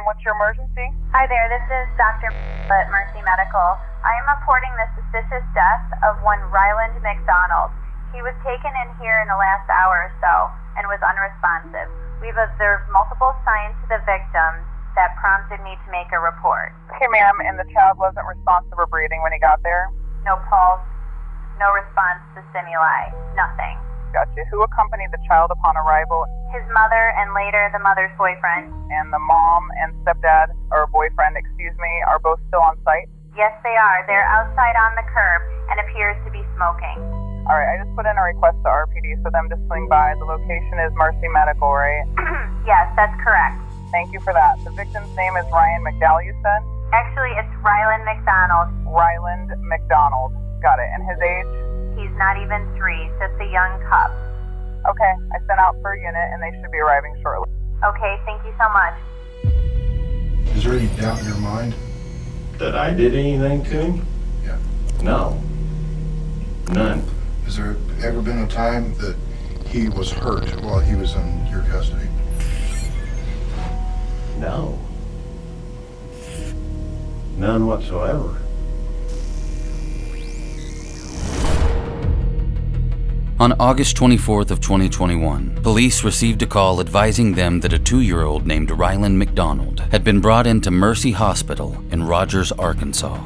What's your emergency? Hi there, this is Dr. at Mercy Medical. I am reporting the suspicious death of one Ryland McDonald. He was taken in here in the last hour or so and was unresponsive. We've observed multiple signs to the victim that prompted me to make a report. Okay, ma'am, and the child wasn't responsive or breathing when he got there? No pulse, no response to stimuli, nothing. Gotcha. Who accompanied the child upon arrival? His mother and later the mother's boyfriend. And the mom and stepdad, or boyfriend, are both still on site? Yes, they are. They're outside on the curb and appears to be smoking. All right, I just put in a request to RPD for them to swing by. The location is Mercy Medical, right? Yes, that's correct. Thank you for that. The victim's name is Ryan McDowell, you said? Actually, it's Ryland McDonald. Ryland McDonald. Got it. And his age? He's not even 3, just a young pup. Okay, I sent out for a unit and they should be arriving shortly. Okay, thank you so much. Is there any doubt in your mind? That I did anything to him? Yeah. No. None. Has there ever been a time that he was hurt while he was in your custody? No. None whatsoever. On August 24th of 2021, police received a call advising them that a 2-year-old named Ryland McDonald had been brought into Mercy Hospital in Rogers, Arkansas.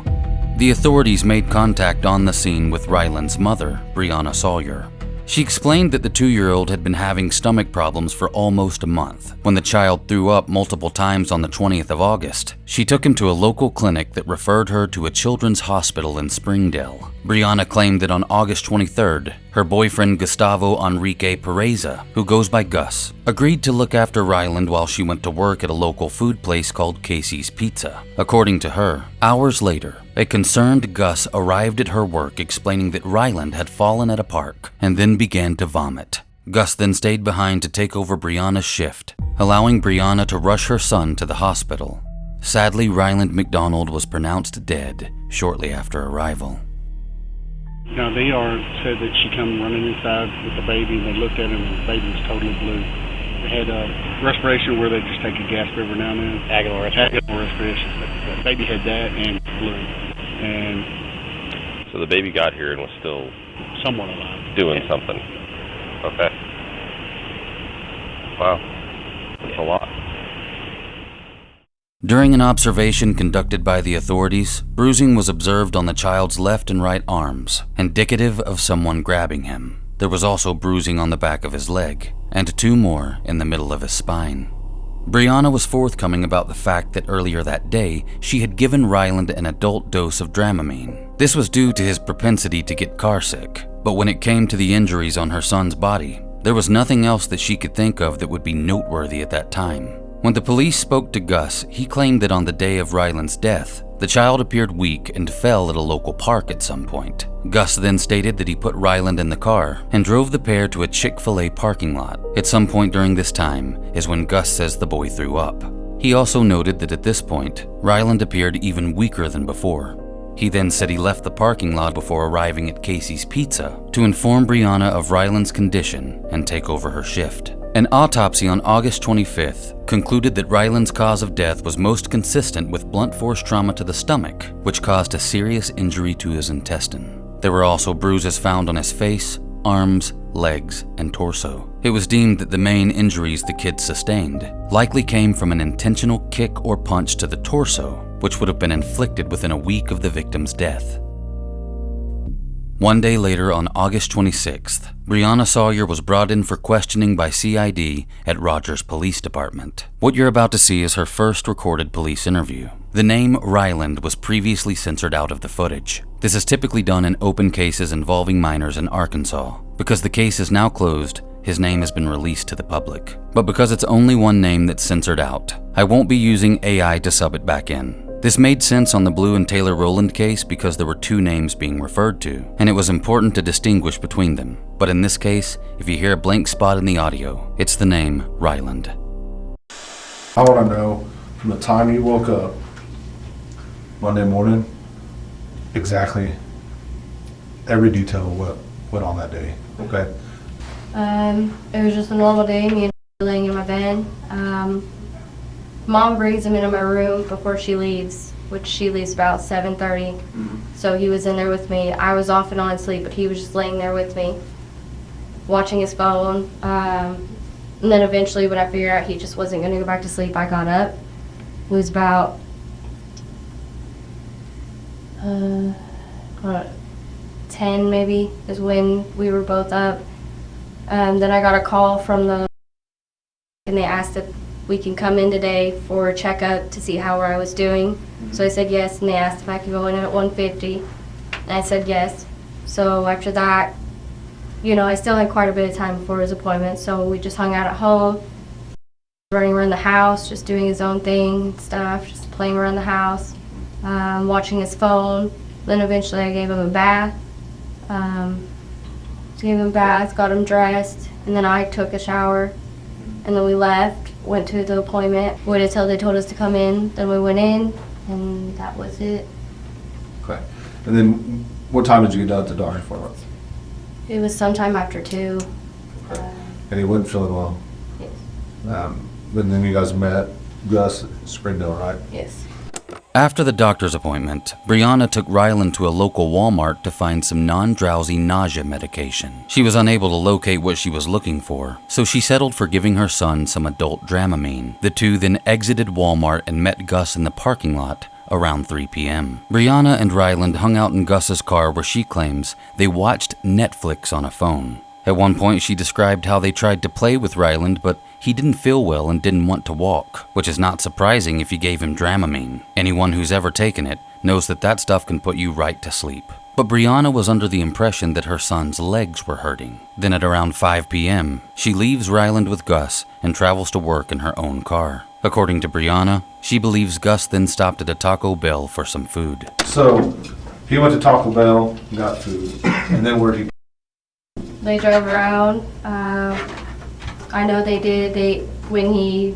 The authorities made contact on the scene with Ryland's mother, Breyana Sawyer. She explained that the 2-year-old had been having stomach problems for almost a month. When the child threw up multiple times on the 20th of August, she took him to a local clinic that referred her to a children's hospital in Springdale. Breyana claimed that on August 23rd, her boyfriend Gustavo Enrique Peraza, who goes by Gus, agreed to look after Ryland while she went to work at a local food place called Casey's Pizza. According to her, hours later, a concerned Gus arrived at her work explaining that Ryland had fallen at a park and then began to vomit. Gus then stayed behind to take over Breyana's shift, allowing Breyana to rush her son to the hospital. Sadly, Ryland McDonald was pronounced dead shortly after arrival. Now, the ER said that she come running inside with the baby, and they looked at him, and the baby was totally blue. They had respiration where they just take a gasp every now and then. Agonal respiration. Agonal respiration. The baby had that and blue. And so the baby got here and was still somewhat alive. Doing something. Okay. Wow. That's a lot. During an observation conducted by the authorities, bruising was observed on the child's left and right arms, indicative of someone grabbing him. There was also bruising on the back of his leg, and 2 more in the middle of his spine. Breyana was forthcoming about the fact that earlier that day, she had given Ryland an adult dose of Dramamine. This was due to his propensity to get carsick, but when it came to the injuries on her son's body, there was nothing else that she could think of that would be noteworthy at that time. When the police spoke to Gus, he claimed that on the day of Ryland's death, the child appeared weak and fell at a local park at some point. Gus then stated that he put Ryland in the car and drove the pair to a Chick-fil-A parking lot. At some point during this time is when Gus says the boy threw up. He also noted that at this point, Ryland appeared even weaker than before. He then said he left the parking lot before arriving at Casey's Pizza to inform Breyana of Ryland's condition and take over her shift. An autopsy on August 25th concluded that Ryland's cause of death was most consistent with blunt force trauma to the stomach, which caused a serious injury to his intestine. There were also bruises found on his face, arms, legs, and torso. It was deemed that the main injuries the kid sustained likely came from an intentional kick or punch to the torso, which would have been inflicted within a week of the victim's death. One day later, on August 26th, Breyana Sawyer was brought in for questioning by CID at Rogers Police Department. What you're about to see is her first recorded police interview. The name Ryland was previously censored out of the footage. This is typically done in open cases involving minors in Arkansas. Because the case is now closed, his name has been released to the public. But because it's only one name that's censored out, I won't be using AI to sub it back in. This made sense on the Blue and Taylor Rowland case because there were 2 names being referred to, and it was important to distinguish between them. But in this case, if you hear a blank spot in the audio, it's the name Ryland. I want to know from the time you woke up Monday morning, exactly every detail of what went on that day, okay? It was just a normal day, me and laying in my bed. Mom brings him into my room before she leaves, which she leaves about 7:30. So he was in there with me. I was off and on sleep, but he was just laying there with me, watching his phone. And then eventually when I figured out he just wasn't going to go back to sleep, I got up. It was about 10 maybe is when we were both up. Then I got a call from and they asked if we can come in today for a checkup to see how I was doing. So I said yes, and they asked if I could go in at 1:50, and I said yes. So after that, I still had quite a bit of time before his appointment, so we just hung out at home, running around the house, just doing his own thing and stuff, just playing around the house, watching his phone. Then eventually I gave him a bath. Got him dressed, and then I took a shower, and then we left, went to the appointment, waited until they told us to come in, then we went in, and that was it. Okay. And then what time did you get done at the doctor's appointment? It was sometime after 2. And he wasn't feeling well? Yes. But then you guys met Gus at Springdale, right? Yes. After the doctor's appointment, Breyana took Ryland to a local Walmart to find some non-drowsy nausea medication. She was unable to locate what she was looking for, so she settled for giving her son some adult Dramamine. The two then exited Walmart and met Gus in the parking lot around 3 p.m. Breyana and Ryland hung out in Gus's car where she claims they watched Netflix on a phone. At one point, she described how they tried to play with Ryland, but he didn't feel well and didn't want to walk, which is not surprising if you gave him Dramamine. Anyone who's ever taken it knows that stuff can put you right to sleep. But Breyana was under the impression that her son's legs were hurting. Then at around 5 p.m., she leaves Ryland with Gus and travels to work in her own car. According to Breyana, she believes Gus then stopped at a Taco Bell for some food. So, he went to Taco Bell, got food, and then where'd he? They drove around. I know they did. When he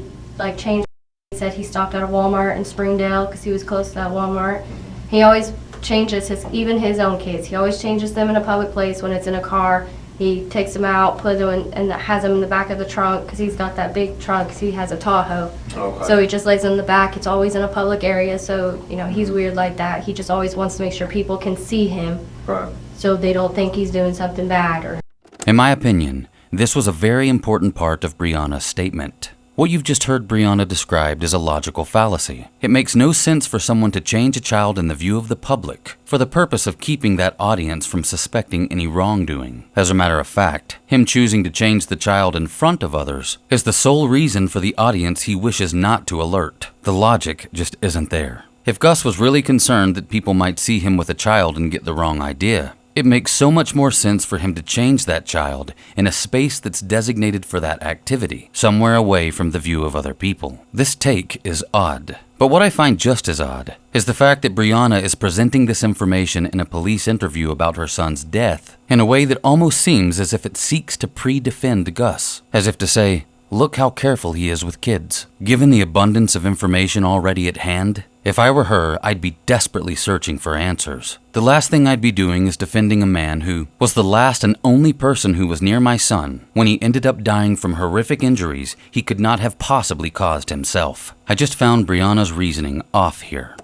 changed, he said he stopped at a Walmart in Springdale because he was close to that Walmart. He always changes even his own kids. He always changes them in a public place when it's in a car. He takes them out, puts them in, and has them in the back of the trunk because he's got that big trunk because he has a Tahoe. Okay. So he just lays them in the back. It's always in a public area, so he's weird like that. He just always wants to make sure people can see him, Right. so they don't think he's doing something bad. Or In my opinion, this was a very important part of Breyana's statement. What you've just heard Breyana described is a logical fallacy. It makes no sense for someone to change a child in the view of the public for the purpose of keeping that audience from suspecting any wrongdoing. As a matter of fact, him choosing to change the child in front of others is the sole reason for the audience he wishes not to alert. The logic just isn't there. If Gus was really concerned that people might see him with a child and get the wrong idea, it makes so much more sense for him to change that child in a space that's designated for that activity, somewhere away from the view of other people. This take is odd. But what I find just as odd is the fact that Breyana is presenting this information in a police interview about her son's death in a way that almost seems as if it seeks to pre-defend Gus, as if to say, look how careful he is with kids. Given the abundance of information already at hand, if I were her, I'd be desperately searching for answers. The last thing I'd be doing is defending a man who was the last and only person who was near my son when he ended up dying from horrific injuries he could not have possibly caused himself. I just found Breyana's reasoning off here.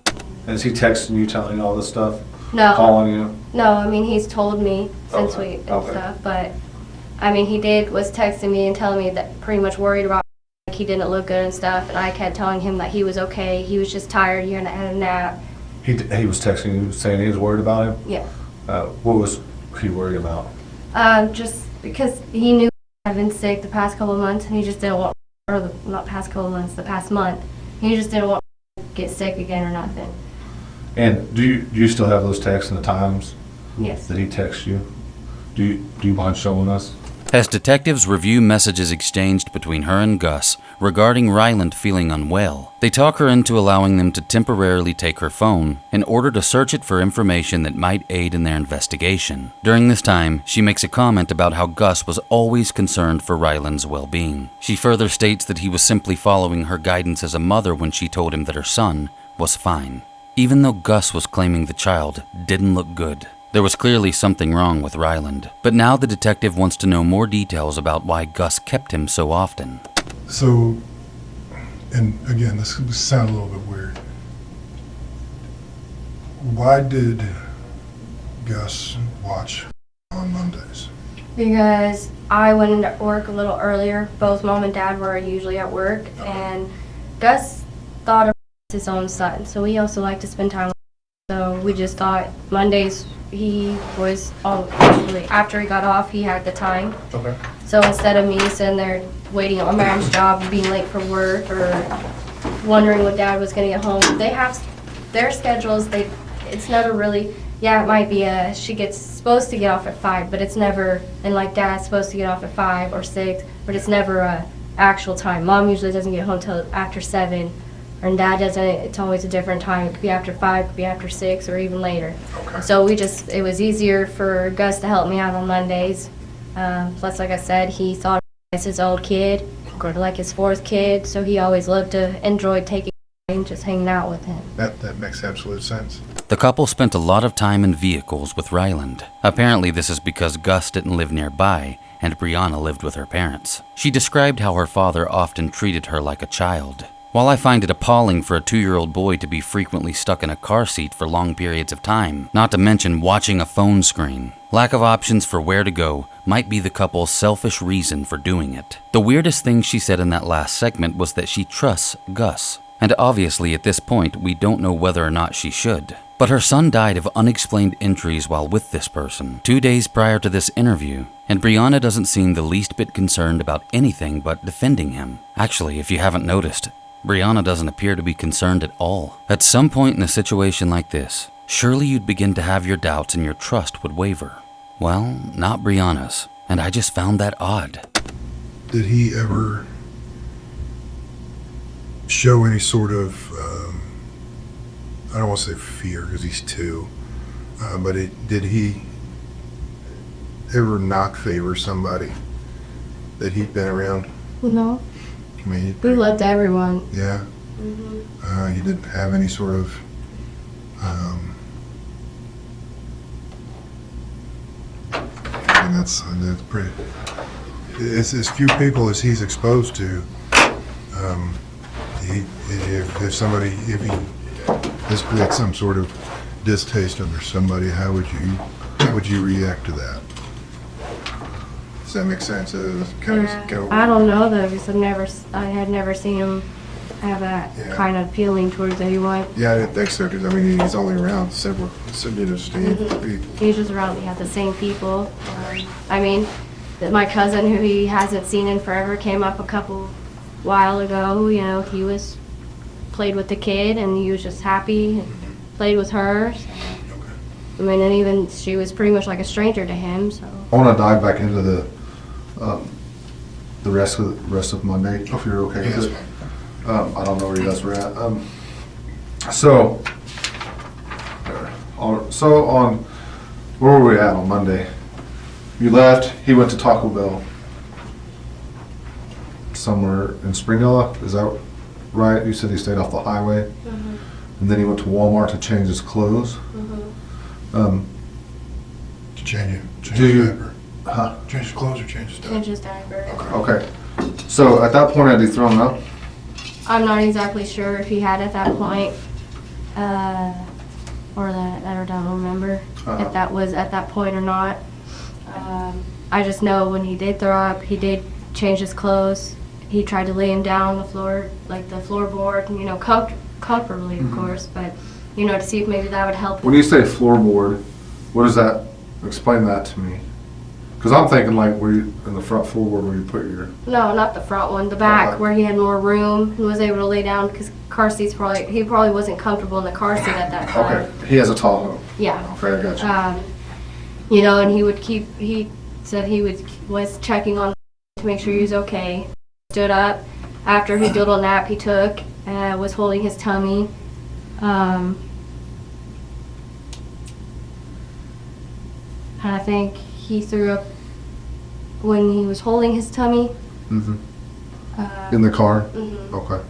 Is he texting you, telling you all this stuff? No. Calling you? No, he's told me since Okay. and stuff, but he was texting me and telling me that pretty much worried about he didn't look good and stuff, and I kept telling him that he was okay. He was just tired, he had a nap. He was texting you saying he was worried about him? Yeah. What was he worried about? Just because he knew I've been sick the past couple of months, and he just didn't want, not past couple of months, the past month. He just didn't want to get sick again or nothing. And do you still have those texts and the times Yes. that he texts you? Do you mind showing us? As detectives review messages exchanged between her and Gus regarding Ryland feeling unwell, they talk her into allowing them to temporarily take her phone in order to search it for information that might aid in their investigation. During this time, she makes a comment about how Gus was always concerned for Ryland's well-being. She further states that he was simply following her guidance as a mother when she told him that her son was fine. Even though Gus was claiming the child didn't look good, there was clearly something wrong with Ryland. But now the detective wants to know more details about why Gus kept him so often. So, and again, this sounds a little bit weird. Why did Gus watch on Mondays? Because I went into work a little earlier. Both mom and dad were usually at work, and Gus thought of his own son, so he also liked to spend time with him. So we just thought Mondays he was usually after he got off, he had the time. Okay. So instead of me sitting there waiting on mom's job and being late for work or wondering when dad was gonna get home, they have their schedules. It's never really. Yeah, it might be she gets supposed to get off at 5, but it's never, and like dad's supposed to get off at 5 or 6, but it's never a actual time. Mom usually doesn't get home till after 7, and dad doesn't, it's always a different time. It could be after 5, it could be after 6, or even later. Okay. So it was easier for Gus to help me out on Mondays. Plus, like I said, he thought he was his old kid, or like his 4th kid, so he always loved to enjoy taking and just hanging out with him. That makes absolute sense. The couple spent a lot of time in vehicles with Ryland. Apparently this is because Gus didn't live nearby and Breyana lived with her parents. She described how her father often treated her like a child. While I find it appalling for a 2-year-old boy to be frequently stuck in a car seat for long periods of time, not to mention watching a phone screen, lack of options for where to go might be the couple's selfish reason for doing it. The weirdest thing she said in that last segment was that she trusts Gus. And obviously at this point we don't know whether or not she should. But her son died of unexplained injuries while with this person 2 days prior to this interview, and Breyana doesn't seem the least bit concerned about anything but defending him. Actually, if you haven't noticed, Breyana doesn't appear to be concerned at all. At some point in a situation like this, surely you'd begin to have your doubts and your trust would waver. Well, not Breyana's, and I just found that odd. Did he ever show any sort of, I don't want to say fear because he's 2, but did he ever not favor somebody that he'd been around? No, I mean, we loved everyone. yeah. He didn't have any sort of, and that's pretty. As few people as he's exposed to. If he displayed some sort of distaste under somebody, how would you react to that? Does that make sense? I don't know though, because I had never seen him have that kind of feeling towards anyone. Yeah, I didn't think so, because I mean he's only around several, He's just around, the same people. I mean, my cousin, who he hasn't seen in forever, came up a while ago. You know, he played with the kid and he was just happy and played with her. I mean, and even she was pretty much like a stranger to him. So I want to dive back into the rest of Monday, if you're okay with it. I don't know where you guys were at. So on where were we at on Monday? You left. He went to Taco Bell somewhere in Springdale. Is that right? You said he stayed off the highway, and then he went to Walmart to change his clothes. Change his diaper. Huh? Change his clothes or change his diaper? change his diaper. Okay. So at that point, had he thrown up? I'm not exactly sure if he had at that point, or that I don't remember if that was at that point or not. I just know when he did throw up, he did change his clothes. He tried to lay him down on the floor, like the floorboard, you know, comfortably, of course, but, you know, to see if maybe that would help him. When you say floorboard, what does that? Explain that to me. Because I'm thinking like where you, in the front floorboard where you put your. No, not the front one, the back, where he had more room and was able to lay down, because car seats he probably wasn't comfortable in the car seat at that time. Okay, he has a Tahoe. Yeah. Okay, I got you. You know, and he said he was checking on to make sure he was okay. Stood up after his little nap he took, was holding his tummy. And I think he threw up when he was holding his tummy. In the car? Okay.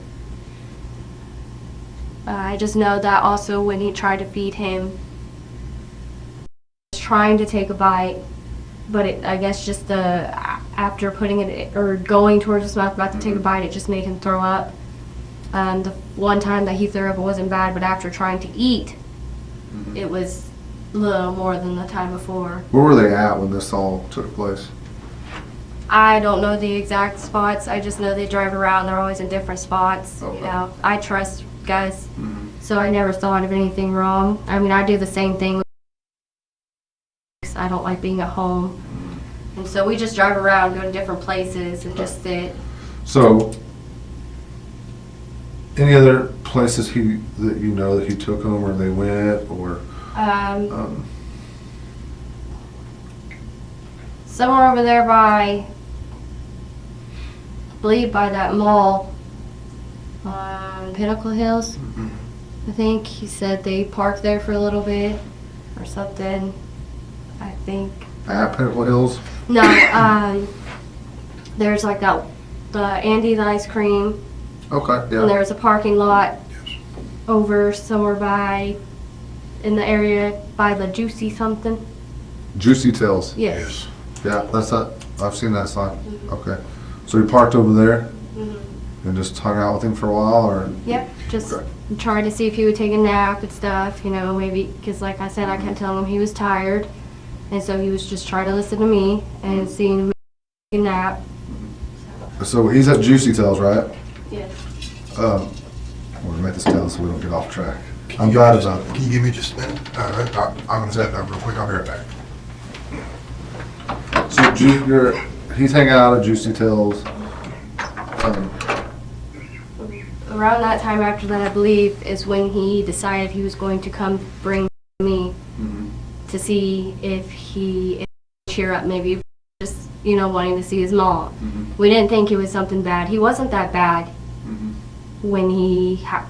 I just know that also when he tried to feed him, he was trying to take a bite, but I guess just after putting it or going towards his mouth about to take a bite, it just made him throw up. The one time that he threw up wasn't bad, but after trying to eat, it was a little more than the time before. Where were they at when this all took place? I don't know the exact spots. I just know they drive around. They're always in different spots. Okay. You know, I trust Gus, so I never thought of anything wrong. I mean, I do the same thing. I don't like being at home, and so we just drive around, go to different places, and just sit. So, any other places that you know that he took them, or they went, or Somewhere over there by, I believe by that mall on Pinnacle Hills. I think he said they parked there for a little bit or something. I think. at Pinnacle Hills? No, there's like that, the Andy's ice cream, Okay, and yeah. there's a parking lot over somewhere by, in the area by the Juicy something. Juicy Tails. Yes. Yeah, that's that. I've seen that sign. Okay. So he parked over there and just hung out with him for a while, or? Yep, just Okay. tried to see if he would take a nap and stuff, you know, maybe, because like I said, I kept telling him he was tired, and so he was just trying to listen to me and seeing him take a nap. So he's at Juicy Tails, right? Yes. I'm gonna make this down so we don't get off track. I'm glad about it. Can you give me just a minute? I'm gonna set that real quick. I'll be right back. So he's hanging out at Juicy Tails. Around that time after that, I believe, is when he decided he was going to come bring me to see if he cheer up, maybe just, you know, wanting to see his mom. We didn't think it was something bad. He wasn't that bad when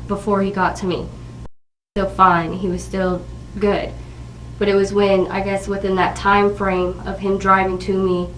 before he got to me. Still fine. He was still good. But it was when, I guess, within that time frame of him driving to me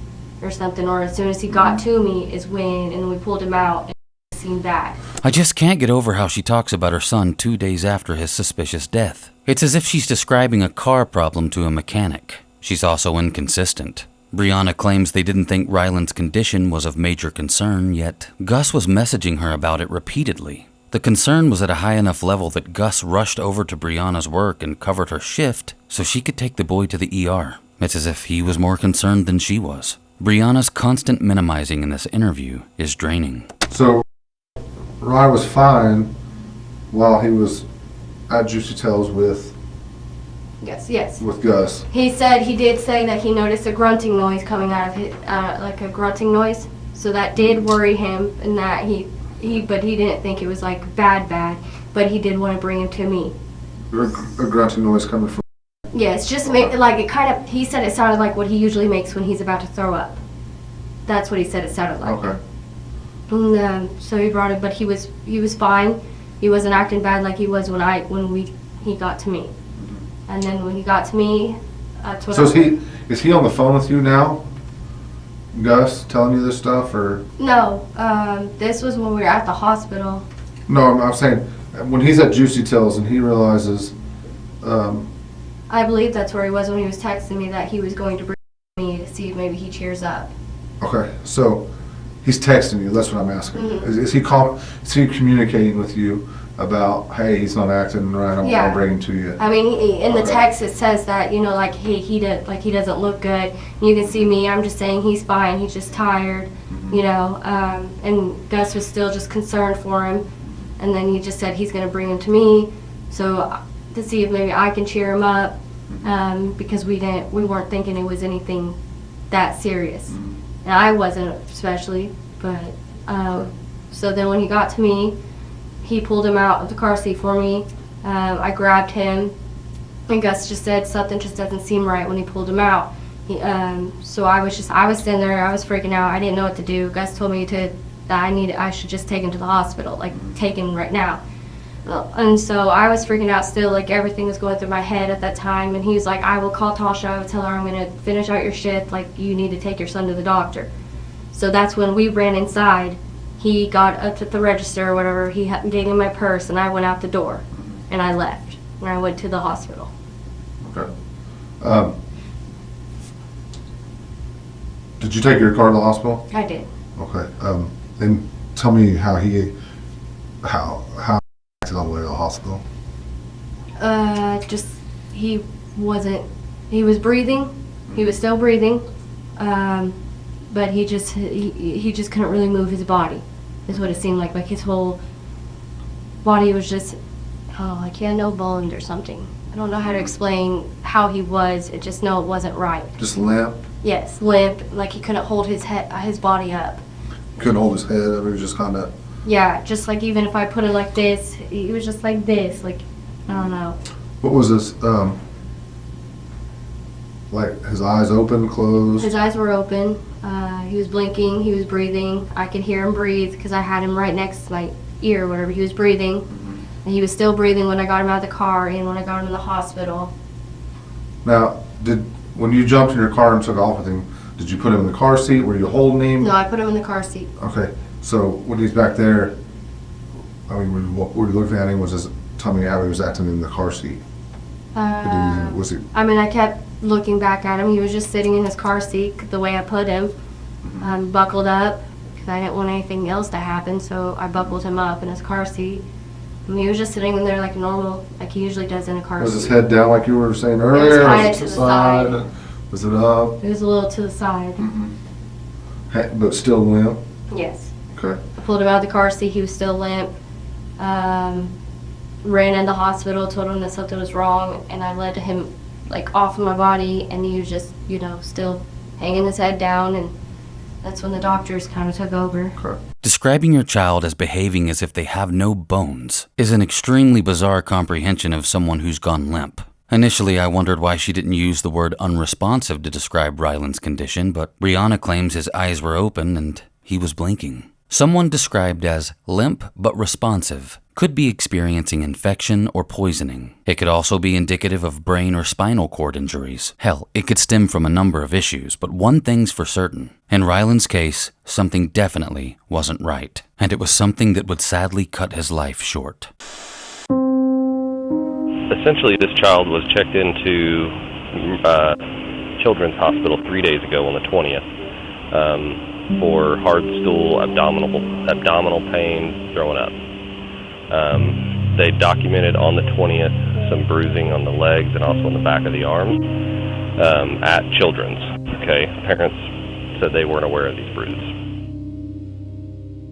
or something, or as soon as he got to me is when, and we pulled him out and it seemed bad. I just can't get over how she talks about her son 2 days after his suspicious death. It's as if she's describing a car problem to a mechanic. She's also inconsistent. Breyana claims they didn't think Ryland's condition was of major concern, yet Gus was messaging her about it repeatedly. The concern was at a high enough level that Gus rushed over to Breyana's work and covered her shift so she could take the boy to the ER. It's as if he was more concerned than she was. Breyana's constant minimizing in this interview is draining. So Ryan was fine while he was at Juicy Tails with Yes. Gus. He did say that he noticed a grunting noise coming out of his, like a grunting noise. So that did worry him, and that but he didn't think it was like bad, but he did want to bring him to me. A grunting noise coming from. Yeah, it's just like it kind of, he said it sounded like what he usually makes when he's about to throw up. That's what he said it sounded like. Okay. And so he brought it, but he was fine. He wasn't acting bad like he was when he got to me. And then when he got to me, that's what. So is he on the phone with you now? Gus telling you this stuff, or? No, this was when we were at the hospital. No, I'm saying when he's at Juicy Tails and he realizes. I believe that's where he was when he was texting me that he was going to bring me to see if maybe he cheers up. Okay, so he's texting you. That's what I'm asking. Is he communicating with you about, hey, he's not acting right, I'll bring him to you? I mean, in the text it says that, you know, like, hey, he doesn't look good. You can see me. I'm just saying he's fine. He's just tired, you know. And Gus was still just concerned for him, and then he just said he's going to bring him to me, so to see if maybe I can cheer him up, because we weren't thinking it was anything that serious, and I wasn't especially. But so then when he got to me, he pulled him out of the car seat for me. I grabbed him, and Gus just said something just doesn't seem right when he pulled him out. So I was sitting there, I was freaking out. I didn't know what to do. Gus told me that I should just take him to the hospital, like take him right now. And so I was freaking out still, like everything was going through my head at that time. And he was like, I will call Tasha, I will tell her I'm going to finish out your shift, like you need to take your son to the doctor. So that's when we ran inside. He got up to the register or whatever, he gave me my purse, and I went out the door, and I left, and I went to the hospital. Okay. Did you take your car to the hospital? I did. Okay. And tell me how hospital? He was breathing. He was still breathing. But he just couldn't really move his body, is what it seemed like. Like his whole body was just, like he had no bones or something. I don't know how to explain how he was. I just know it wasn't right. Just limp? Yes, limp, like he couldn't hold his body up. Couldn't hold his head up, it was just kind of... Yeah, just like even if I put it like this, he was just like this, like, I don't know. What was this, like his eyes open, closed? His eyes were open, he was blinking, he was breathing. I could hear him breathe because I had him right next to my ear or whatever. He was breathing, and he was still breathing when I got him out of the car and when I got him in the hospital. Now, when you jumped in your car and took off with him, did you put him in the car seat? Were you holding him? No, I put him in the car seat. Okay, so when he's back there, I mean, were you looking at him? Was his tummy how he was acting in the car seat? Was he? I mean, I kept looking back at him. He was just sitting in his car seat the way I put him, buckled up, because I didn't want anything else to happen, so I buckled him up in his car seat. I mean, he was just sitting in there like normal, like he usually does in a car seat. Was his head down like you were saying earlier? It was kind of to the side. Was it up? It was a little to the side. But still limp? Yes. Okay. I pulled him out of the car seat. He was still limp. Ran in the hospital, told him that something was wrong, and I led him like off of my body, and he was just, still hanging his head down, and that's when the doctors kind of took over. Okay. Describing your child as behaving as if they have no bones is an extremely bizarre comprehension of someone who's gone limp. Initially, I wondered why she didn't use the word unresponsive to describe Ryland's condition, but Breyana claims his eyes were open and he was blinking. Someone described as limp but responsive could be experiencing infection or poisoning. It could also be indicative of brain or spinal cord injuries. Hell, it could stem from a number of issues, but one thing's for certain. In Ryland's case, something definitely wasn't right, and it was something that would sadly cut his life short. Essentially, this child was checked into Children's Hospital 3 days ago on the 20th for hard stool, abdominal pain, throwing up. They documented on the 20th some bruising on the legs and also on the back of the arms at Children's. Okay, parents said they weren't aware of these bruises.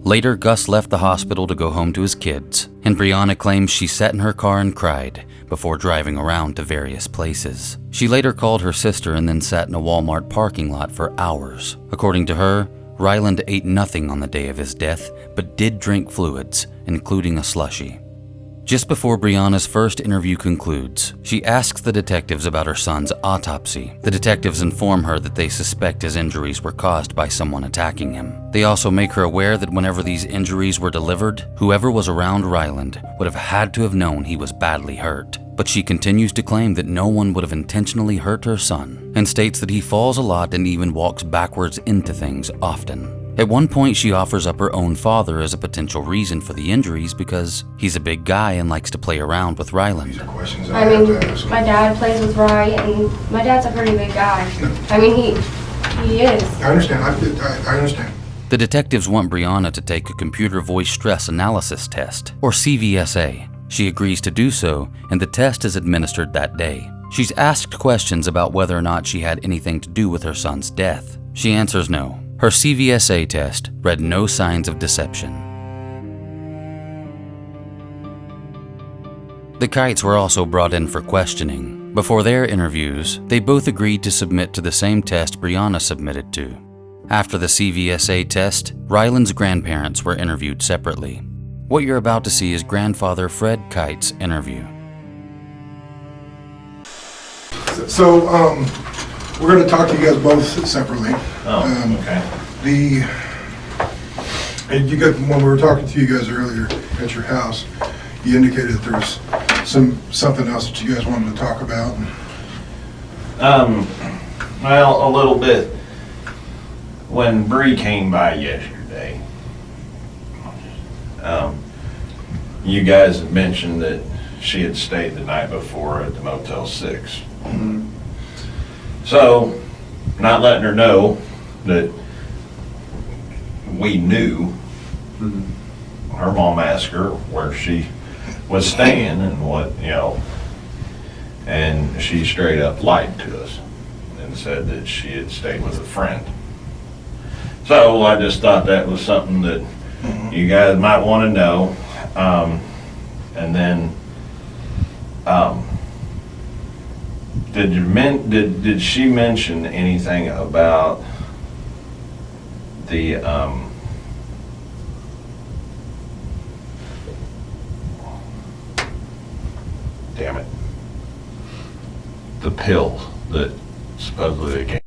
Later, Gus left the hospital to go home to his kids, and Breyana claims she sat in her car and cried before driving around to various places. She later called her sister and then sat in a Walmart parking lot for hours. According to her, Ryland ate nothing on the day of his death, but did drink fluids, including a slushie. Just before Breyana's first interview concludes, she asks the detectives about her son's autopsy. The detectives inform her that they suspect his injuries were caused by someone attacking him. They also make her aware that whenever these injuries were delivered, whoever was around Ryland would have had to have known he was badly hurt. But she continues to claim that no one would have intentionally hurt her son, and states that he falls a lot and even walks backwards into things often. At one point, she offers up her own father as a potential reason for the injuries because he's a big guy and likes to play around with Ryland. These are questions I mean, my dad plays with Rye, and my dad's a pretty big guy. I mean, he is. I understand. I understand. The detectives want Breyana to take a computer voice stress analysis test, or CVSA. She agrees to do so, and the test is administered that day. She's asked questions about whether or not she had anything to do with her son's death. She answers no. Her CVSA test read no signs of deception. The Kites were also brought in for questioning. Before their interviews, they both agreed to submit to the same test Breyana submitted to. After the CVSA test, Ryland's grandparents were interviewed separately. What you're about to see is grandfather Fred Kite's interview. So, we're going to talk to you guys both separately. Okay. And you got, when we were talking to you guys earlier at your house, you indicated that there was something else that you guys wanted to talk about. Well, a little bit. When Bree came by yesterday, you guys had mentioned that she had stayed the night before at the Motel 6. Mm-hmm. So, not letting her know that we knew, her mom asked her where she was staying and what, you know, and she straight up lied to us and said that she had stayed with a friend. So I just thought that was something that you guys might want to know. And then, did she mention anything about the, damn it, the pill that supposedly they came,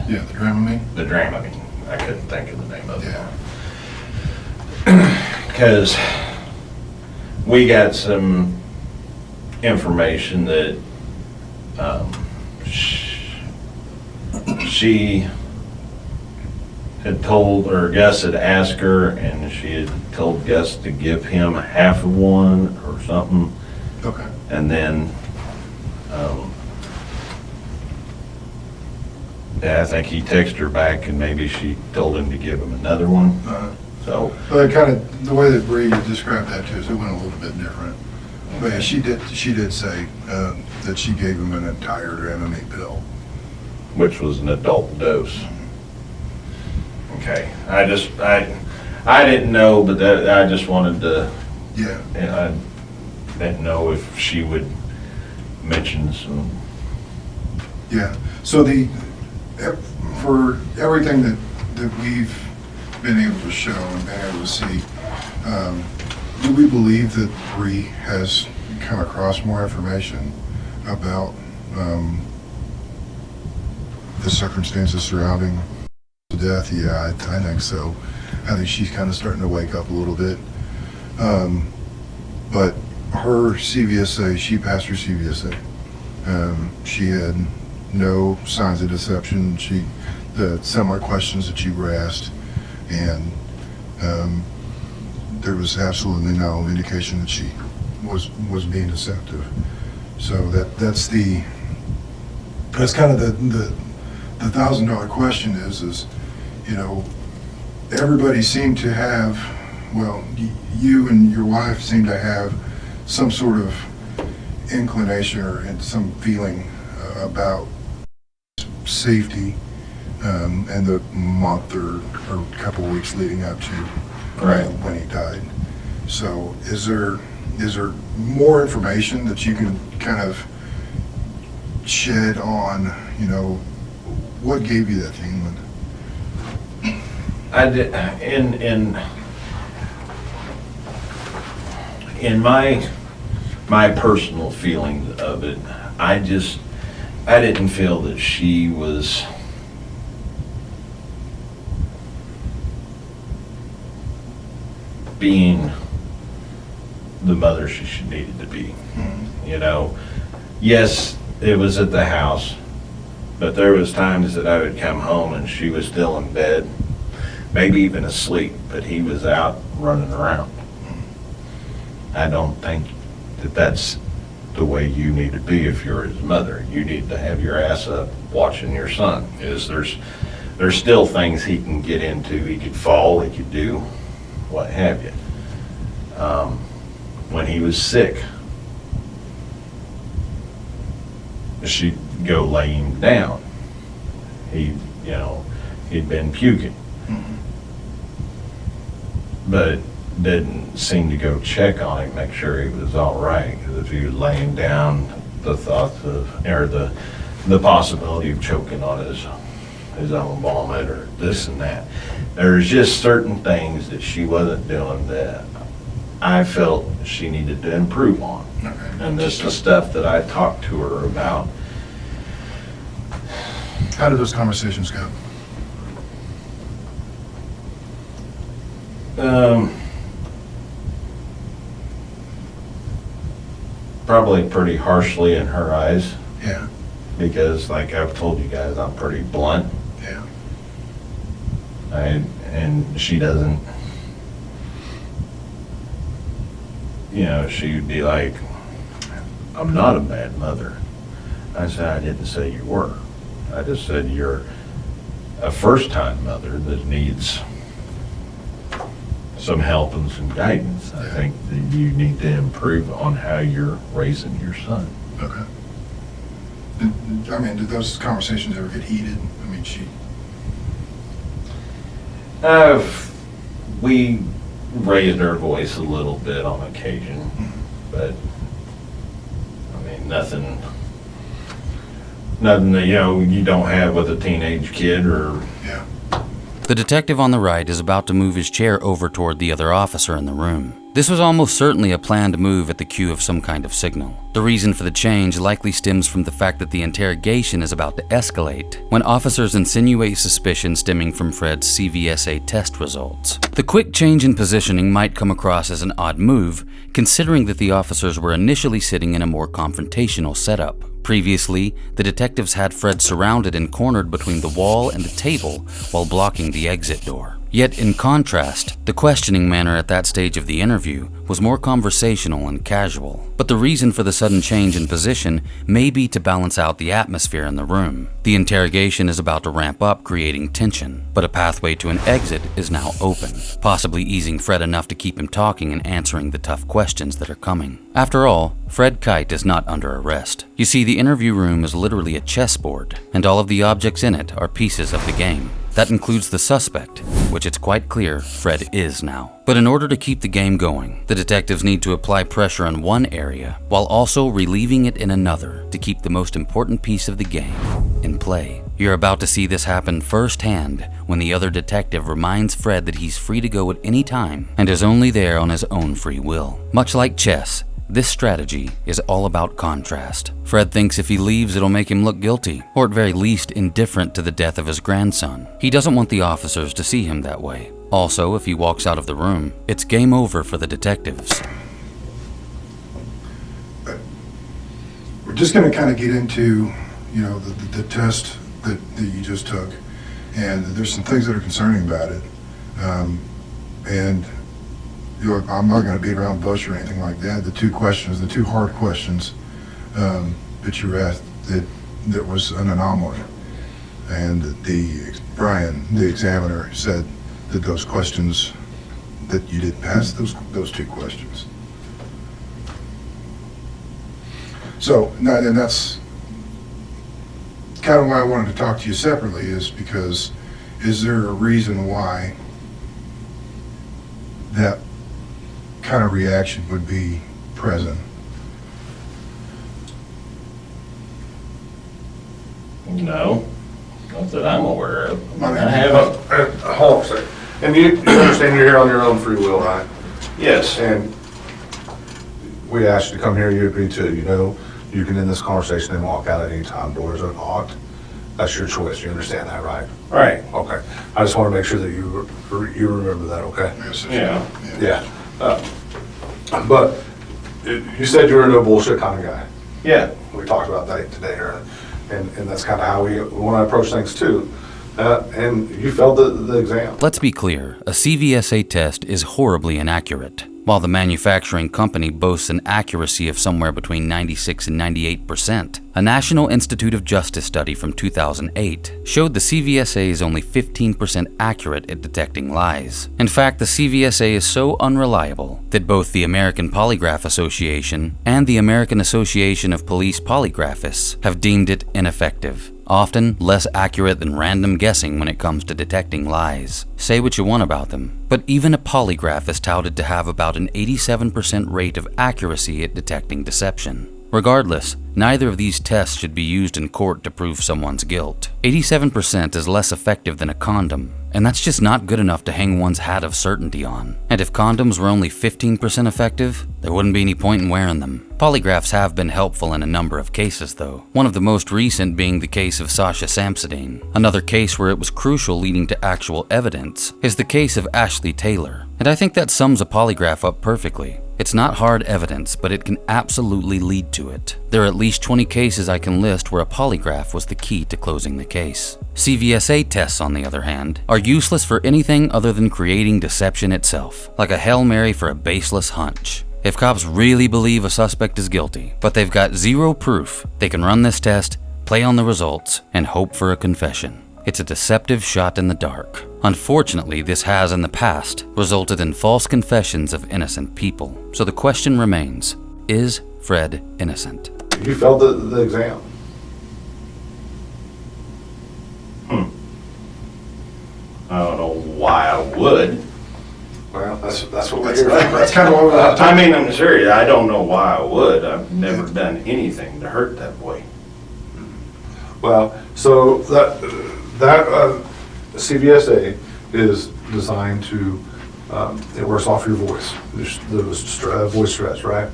Yeah, the Dramamine? the Dramamine? I couldn't think of the name of it. Yeah. Because we got some information that she had told, or Gus had asked her, and she had told Gus to give him half of one or something. Okay. And then, yeah, I think he texted her back and maybe she told him to give him another one. So, But kind of, the way that Bree described that to us, it went a little bit different. But yeah, she did say that she gave him an entire Dramamine pill. which was an adult dose. Okay, I didn't know, but that, I just wanted to, Yeah. and I didn't know if she would mention some. Yeah, so for everything that we've been able to show and been able to see, do we believe that Bree has come across more information about the circumstances surrounding the death? Yeah, I think so. I think she's kind of starting to wake up a little bit. But her CVSA, she passed her CVSA. She had no signs of deception. The similar questions that you were asked, and there was absolutely no indication that she was being deceptive. So that's kind of the $1,000 question is, you know, everybody seemed to have, well, you and your wife seem to have some sort of inclination or some feeling about safety and the month or couple of weeks leading up to when he died. So is there more information that you can kind of shed on, you know, what gave you that feeling? I did, in my personal feeling of it, I didn't feel that she was being the mother she needed to be. You know, yes, it was at the house, but there was times that I would come home and she was still in bed, maybe even asleep, but he was out running around. I don't think that that's the way you need to be if you're his mother. You need to have your ass up watching your son. There's still things he can get into. He could fall, he could do what have you. When he was sick, she'd go lay him down. He'd been puking. But didn't seem to go check on him, make sure he was all right. Because if he was laying down, the thoughts of, or the possibility of choking on his own vomit or this and that. There's just certain things that she wasn't doing that I felt she needed to improve on. Okay. And this is stuff that I talked to her about. How did those conversations go? Probably pretty harshly in her eyes, Yeah, because like I've told you guys, I'm pretty blunt. yeah. And she doesn't, she'd be like, I'm not a bad mother. I said, I didn't say you were. I just said you're a first-time mother that needs some help and some guidance. I think that you need to improve on how you're raising your son. Okay. Did those conversations ever get heated? We raised our voice a little bit on occasion, but nothing that, you don't have with a teenage kid or. Yeah. The detective on the right is about to move his chair over toward the other officer in the room. This was almost certainly a planned move at the cue of some kind of signal. The reason for the change likely stems from the fact that the interrogation is about to escalate when officers insinuate suspicion stemming from Fred's CVSA test results. The quick change in positioning might come across as an odd move, considering that the officers were initially sitting in a more confrontational setup. Previously, the detectives had Fred surrounded and cornered between the wall and the table while blocking the exit door. Yet, in contrast, the questioning manner at that stage of the interview was more conversational and casual. But the reason for the sudden change in position may be to balance out the atmosphere in the room. The interrogation is about to ramp up, creating tension, but a pathway to an exit is now open, possibly easing Fred enough to keep him talking and answering the tough questions that are coming. After all, Fred Kite is not under arrest. You see, the interview room is literally a chessboard, and all of the objects in it are pieces of the game. That includes the suspect, which it's quite clear Fred is now. But in order to keep the game going, the detectives need to apply pressure in one area while also relieving it in another to keep the most important piece of the game in play. You're about to see this happen firsthand when the other detective reminds Fred that he's free to go at any time and is only there on his own free will. Much like chess, this strategy is all about contrast. Fred thinks if he leaves, it'll make him look guilty, or at very least indifferent to the death of his grandson. He doesn't want the officers to see him that way. Also, if he walks out of the room, it's game over for the detectives. We're just going to kind of get into, the test that you just took, and there's some things that are concerning about it. I'm not going to beat around the bush or anything like that. The two hard questions that you were asked, that was an anomaly. And Brian, the examiner, said that those questions, that you didn't pass those two questions. So, and that's kind of why I wanted to talk to you separately, is because, is there a reason why that kind of reaction would be present? No, not that I'm aware of. I haven't. Hold on a second. And you understand you're here on your own free will, right? Yes. And we asked you to come here, you agreed to it. You can end this conversation and walk out at any time. Doors are locked. That's your choice. You understand that, right? Right. Okay. I just want to make sure that you remember that, okay? Yes, Yeah. But you said you were a no bullshit kind of guy. Yeah. We talked about that today, and that's kind of how we want to approach things too. And you failed the exam. Let's be clear, a CVSA test is horribly inaccurate. While the manufacturing company boasts an accuracy of somewhere between 96 and 98%, a National Institute of Justice study from 2008 showed the CVSA is only 15% accurate at detecting lies. In fact, the CVSA is so unreliable that both the American Polygraph Association and the American Association of Police Polygraphists have deemed it ineffective, often less accurate than random guessing when it comes to detecting lies. Say what you want about them, but even a polygraph is touted to have about an 87% rate of accuracy at detecting deception. Regardless, neither of these tests should be used in court to prove someone's guilt. 87% is less effective than a condom, and that's just not good enough to hang one's hat of certainty on. And if condoms were only 15% effective, there wouldn't be any point in wearing them. Polygraphs have been helpful in a number of cases though, one of the most recent being the case of Sasha Samsudin. Another case where it was crucial leading to actual evidence is the case of Ashley Taylor, and I think that sums a polygraph up perfectly. It's not hard evidence, but it can absolutely lead to it. There are at least 20 cases I can list where a polygraph was the key to closing the case. CVSA tests, on the other hand, are useless for anything other than creating deception itself, like a Hail Mary for a baseless hunch. If cops really believe a suspect is guilty, but they've got zero proof, they can run this test, play on the results, and hope for a confession. It's a deceptive shot in the dark. Unfortunately, this has in the past resulted in false confessions of innocent people. So the question remains, is Fred innocent? You failed the exam. I don't know why I would. Well, that's what we're here for. That's kind of what we're I mean, I'm serious. I don't know why I would. I've never done anything to hurt that boy. Well, so that CVSA is designed to, it works off your voice, the voice stress, right?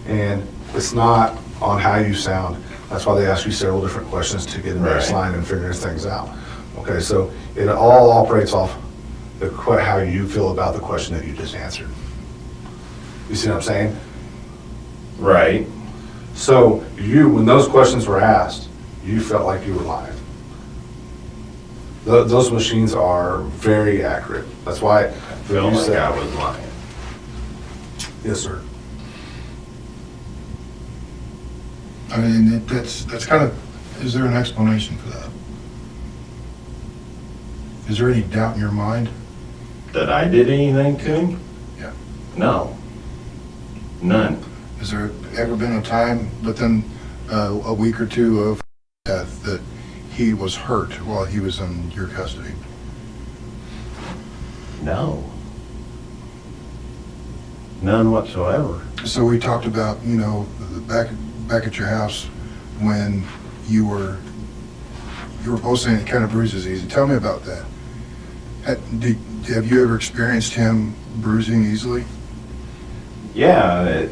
And it's not on how you sound. That's why they ask you several different questions to get a baseline and figure things out. Okay, so it all operates off how you feel about the question that you just answered. You see what I'm saying? Right. So when those questions were asked, you felt like you were lying. Those machines are very accurate. That's why I felt like I was lying. Yes, sir. I mean, that's kind of, is there an explanation for that? Is there any doubt in your mind? That I did anything to him? Yeah. No. None. Has there ever been a time within a week or two of death that he was hurt while he was in your custody? No. None whatsoever. So we talked about, back at your house when you were both saying it kind of bruises easy. Tell me about that. Have you ever experienced him bruising easily? Yeah, a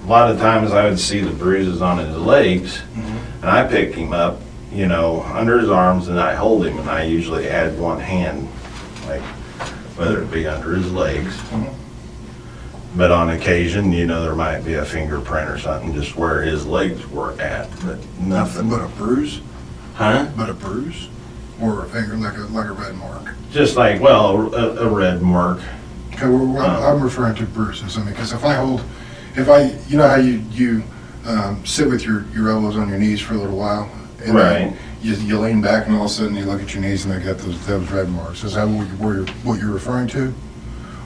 lot of times I would see the bruises on his legs, and I picked him up, under his arms, and I hold him, and I usually had one hand, like, whether it be under his legs. But on occasion, there might be a fingerprint or something just where his legs were at, but nothing. But a bruise? Huh? But a bruise? Or a finger, like a red mark? Just like, a red mark. Okay, well, I'm referring to bruises. I mean, because if I, you know how you sit with your elbows on your knees for a little while? And right. You lean back and all of a sudden you look at your knees and they got those red marks. Is that what you're referring to?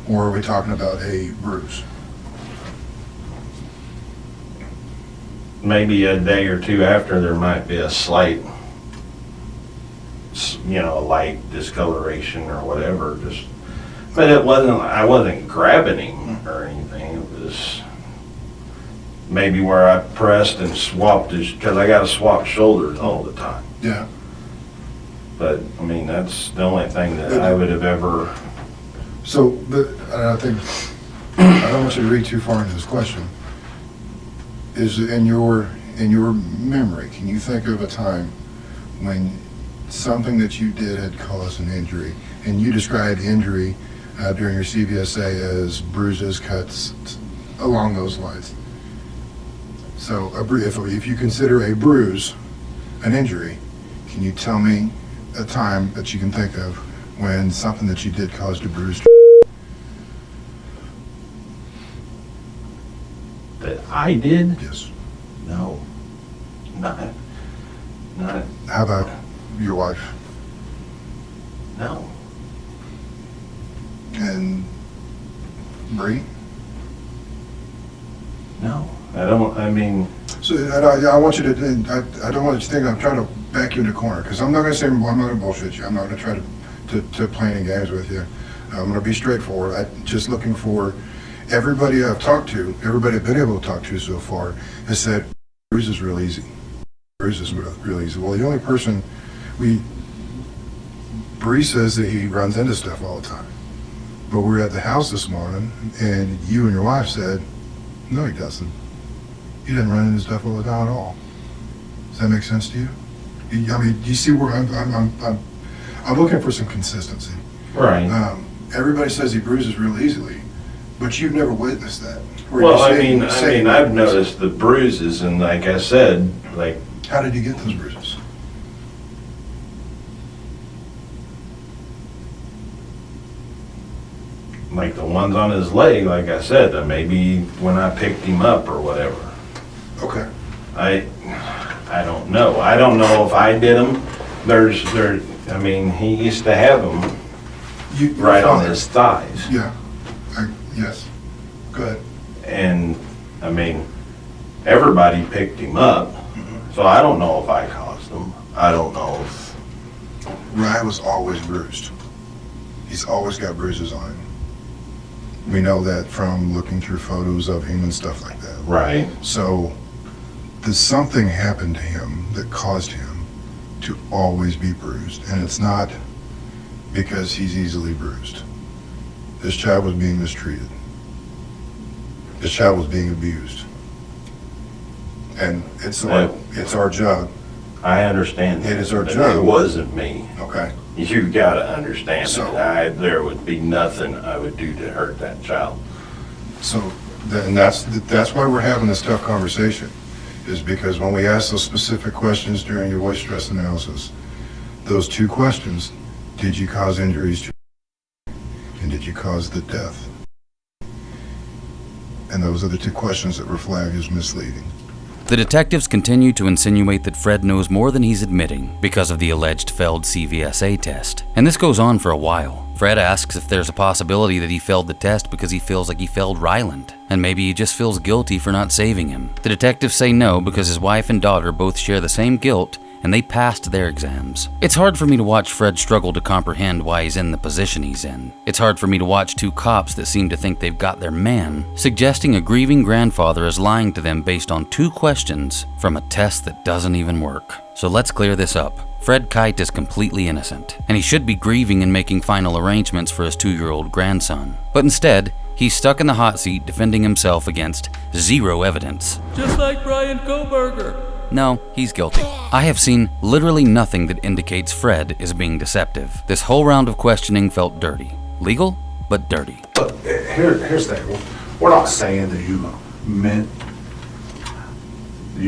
Or are we talking about a bruise? Maybe a day or two after, there might be a slight, light discoloration or whatever. But I wasn't grabbing him or anything. It was maybe where I pressed and swapped because I got to swap shoulders all the time. Yeah. But, I mean, that's the only thing that I would have ever... So, but I think, I don't want you to read too far into this question. Is in your memory, can you think of a time when something that you did had caused an injury, and you described injury during your CVSA as bruises, cuts, along those lines? So, if you consider a bruise an injury, can you tell me a time that you can think of when something that you did caused a bruise? That I did? Yes. No. Not. How about your wife? No. And Bree? No. I mean... So I want you to, I don't want you to think I'm trying to back you in the corner, because I'm not going to say, I'm not going to bullshit you. I'm not going to try to play any games with you. I'm going to be straightforward. I'm just looking for everybody I've talked to, everybody I've been able to talk to so far has said, bruise is real easy. Bruise is real easy. Well, the only person Bree says that he runs into stuff all the time. But we were at the house this morning, and you and your wife said, no, he doesn't. He doesn't run into stuff all the time at all. Does that make sense to you? I mean, do you see where I'm looking for some consistency. Right. Everybody says he bruises real easily, but you've never witnessed that. Well, I've noticed the bruises, and like I said, like... How did you get those bruises? Like the ones on his leg, like I said, maybe when I picked him up or whatever. Okay. I don't know. I don't know if I did them. I mean, he used to have them right on his thighs. Yeah, yes. Go ahead. And, I mean, everybody picked him up, so I don't know if I caused them. I don't know if... Rye was always bruised. He's always got bruises on him. We know that from looking through photos of him and stuff like that. Right. So, something happened to him that caused him to always be bruised, and it's not because he's easily bruised. This child was being mistreated. This child was being abused. And it's our job. I understand that. It is our but job. It wasn't me. Okay. You gotta understand So- that there would be nothing I would do to hurt that child. So, and that's why we're having this tough conversation, is because when we ask those specific questions during your voice stress analysis, those two questions, did you cause injuries to, and did you cause the death? And those are the two questions that were flagged as misleading. The detectives continue to insinuate that Fred knows more than he's admitting because of the alleged failed CVSA test. And this goes on for a while. Fred asks if there's a possibility that he failed the test because he feels like he failed Ryland, and maybe he just feels guilty for not saving him. The detectives say no because his wife and daughter both share the same guilt and they passed their exams. It's hard for me to watch Fred struggle to comprehend why he's in the position he's in. It's hard for me to watch two cops that seem to think they've got their man, suggesting a grieving grandfather is lying to them based on two questions from a test that doesn't even work. So let's clear this up. Fred Kite is completely innocent, and he should be grieving and making final arrangements for his 2-year-old grandson. But instead, he's stuck in the hot seat defending himself against zero evidence. Just like Brian Koberger. No, he's guilty. I have seen literally nothing that indicates Fred is being deceptive. This whole round of questioning felt dirty. Legal, but dirty. Look, here's the thing. We're not saying that you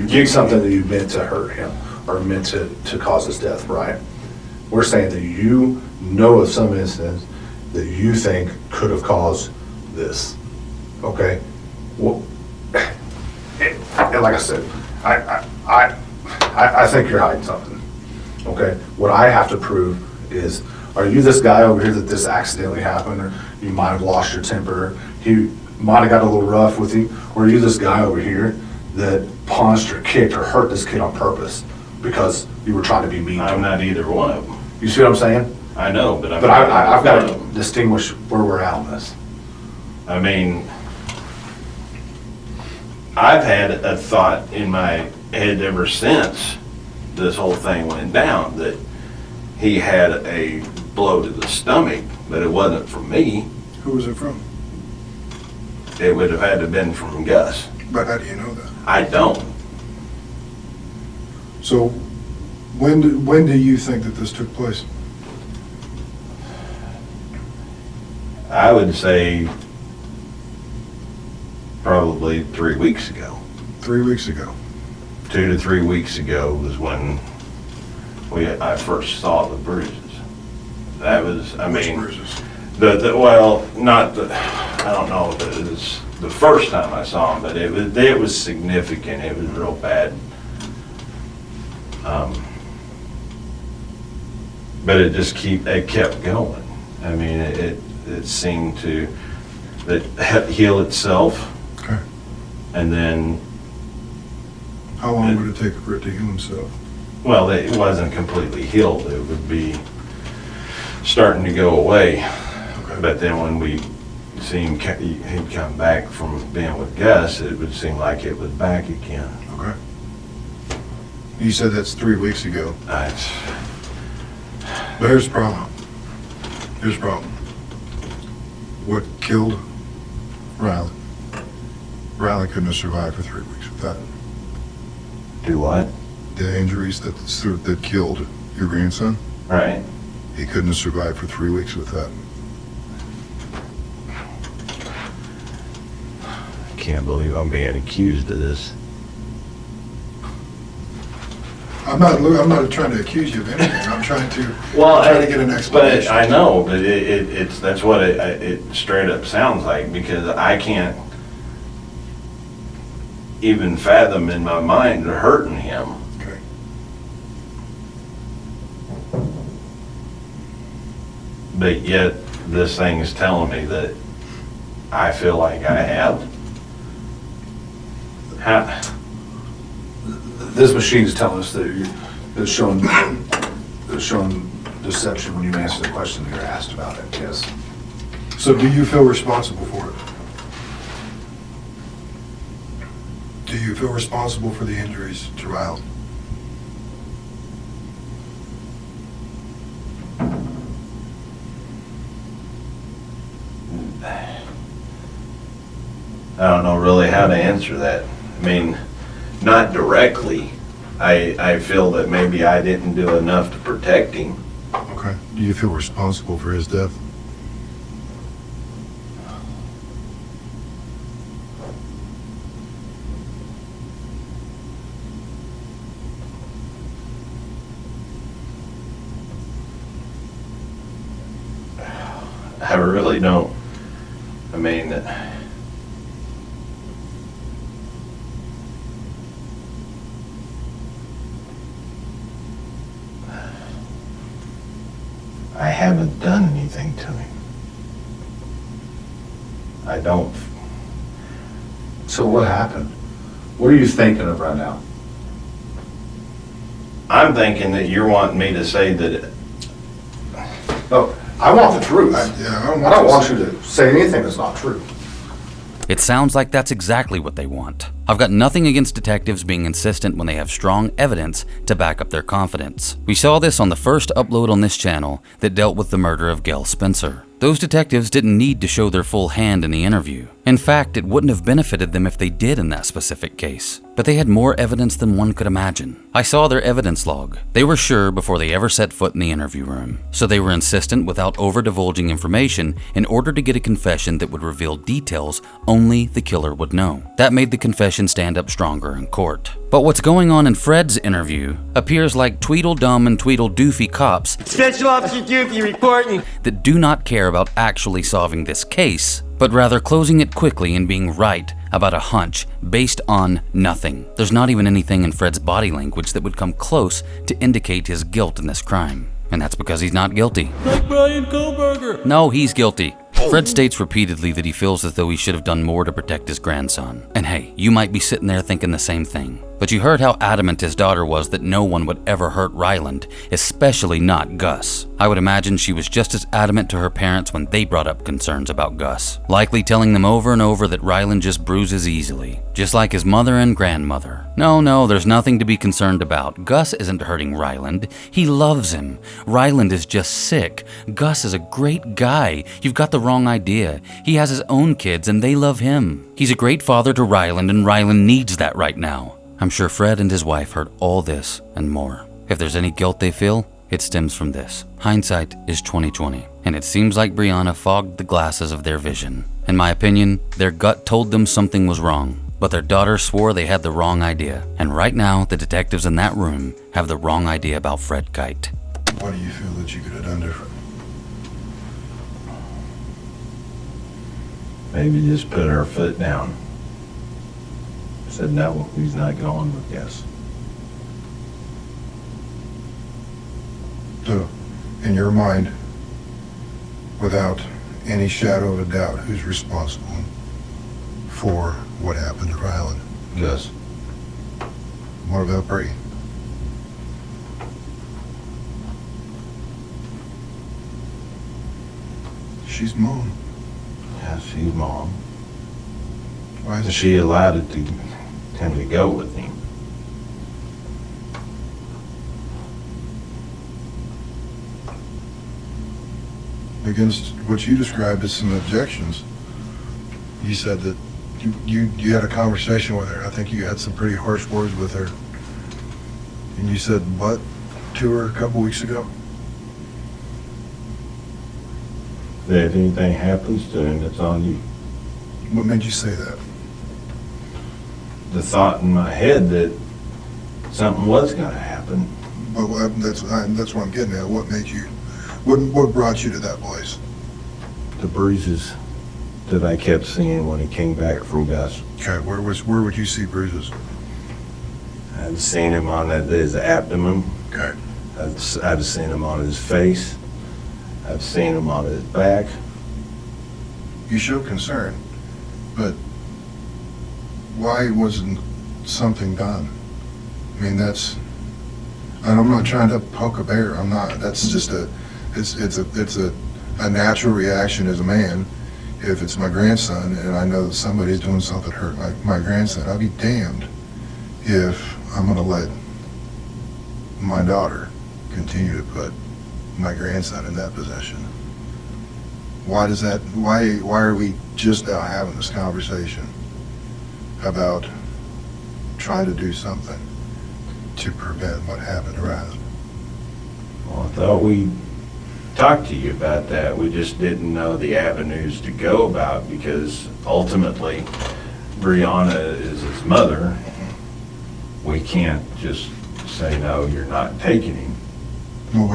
did something that you meant to hurt him or meant to cause his death, right? We're saying that you know of some instance that you think could have caused this, okay? Well, and like I said, I think you're hiding something, okay? What I have to prove is, are you this guy over here that this accidentally happened, or you might have lost your temper, he might have got a little rough with you, or are you this guy over here that punched or kicked or hurt this kid on purpose because you were trying to be mean to him? I'm not either one of them. You see what I'm saying? I know, but I'm But not I've either got one to of them. distinguish where we're at on this. I mean, I've had a thought in my head ever since this whole thing went down that he had a blow to the stomach, but it wasn't from me. Who was it from? It would have had to have been from Gus. But how do you know that? I don't. So, when do you think that this took place? I would say probably 3 weeks ago. 3 weeks ago. 2 to 3 weeks ago was when I first saw the bruises. That was, I Which mean, bruises? well, not the, I don't know if it was the first time I saw him, but it was significant. It was real bad. But it kept going. I mean, it seemed to heal itself, Okay. and then, How long would it take for it to heal himself? well, it wasn't completely healed. It would be starting to go away. Okay. But then when we seen he'd come back from being with Gus, it would seem like it was back again. Okay. You said that's 3 weeks ago. But here's the problem. Here's the problem. What killed Ryland? Ryland couldn't have survived for 3 weeks with that. Do what? The injuries that killed your grandson, Right. he couldn't have survived for 3 weeks with that. I can't believe I'm being accused of this. I'm not trying to accuse you of anything. I'm trying to get an But explanation. I know, but that's what it straight up sounds like, because I can't even fathom in my mind hurting him. Okay. but yet this thing is telling me that I feel like I have. This machine is telling us that it's showing deception when you answer the question that you're asked about it, yes. So do you feel responsible for it? Do you feel responsible for the injuries to Ryland? I don't know really how to answer that. I mean, not directly. I feel that maybe I didn't do enough to protect him. Okay. Do you feel responsible for his death? I really don't. I mean, I haven't done anything to him. I don't. So what happened? What are you thinking of right now? I'm thinking that you're wanting me to say that. No, I want the truth. I don't I don't want you to say anything that's not true. It sounds like that's exactly what they want. I've got nothing against detectives being insistent when they have strong evidence to back up their confidence. We saw this on the first upload on this channel that dealt with the murder of Gail Spencer. Those detectives didn't need to show their full hand in the interview. In fact, it wouldn't have benefited them if they did in that specific case. But they had more evidence than one could imagine. I saw their evidence log. They were sure before they ever set foot in the interview room. So they were insistent without over-divulging information in order to get a confession that would reveal details only the killer would know. That made the confession stand up stronger in court. But what's going on in Fred's interview appears like Tweedledum and Tweedledoofy cops Special Officer Doofy reporting that do not care about actually solving this case, but rather closing it quickly and being right about a hunch based on nothing. There's not even anything in Fred's body language that would come close to indicate his guilt in this crime. And that's because he's not guilty. Like Brian Koberger. No, he's guilty. Fred states repeatedly that he feels as though he should have done more to protect his grandson. And hey, you might be sitting there thinking the same thing. But you heard how adamant his daughter was that no one would ever hurt Ryland, especially not Gus. I would imagine she was just as adamant to her parents when they brought up concerns about Gus, likely telling them over and over that Ryland just bruises easily, just like his mother and grandmother. No, there's nothing to be concerned about. Gus isn't hurting Ryland. He loves him. Ryland is just sick. Gus is a great guy. You've got the wrong idea. He has his own kids and they love him. He's a great father to Ryland and Ryland needs that right now. I'm sure Fred and his wife heard all this and more. If there's any guilt they feel, it stems from this. Hindsight is 20/20, and it seems like Breyana fogged the glasses of their vision. In my opinion, their gut told them something was wrong, but their daughter swore they had the wrong idea. And right now, the detectives in that room have the wrong idea about Fred Kite. What do you feel that you could have done different? Maybe just put our foot down. Said no, he's not going with yes. So, in your mind, without any shadow of a doubt, who's responsible for what happened to Ryland? Gus. What about Brady? She's mom. Yes, he's mom. Why is She allowed him to go with him. Against what you described as some objections? You said that you had a conversation with her. I think you had some pretty harsh words with her. And you said what to her a couple weeks ago? If anything happens to him, it's on you. What made you say that? The thought in my head that something was going to happen. But that's what I'm getting at. What made you? What brought you to that place? The bruises that I kept seeing when he came back from Gus. Okay, where would you see bruises? I'd seen him on his abdomen. Okay. I'd seen him on his face. I've seen him on his back. You show concern, but why wasn't something done? I mean, and I'm not trying to poke a bear. I'm not. That's just it's a natural reaction as a man. If it's my grandson and I know somebody's doing something to hurt my grandson, I'll be damned if I'm gonna let my daughter continue to put my grandson in that position. Why are we just now having this conversation about trying to do something to prevent what happened to Ryland? Well, I thought we talked to you about that. We just didn't know the avenues to go about, because ultimately Breyana is his mother. We can't just say, no, you're not taking him. Well,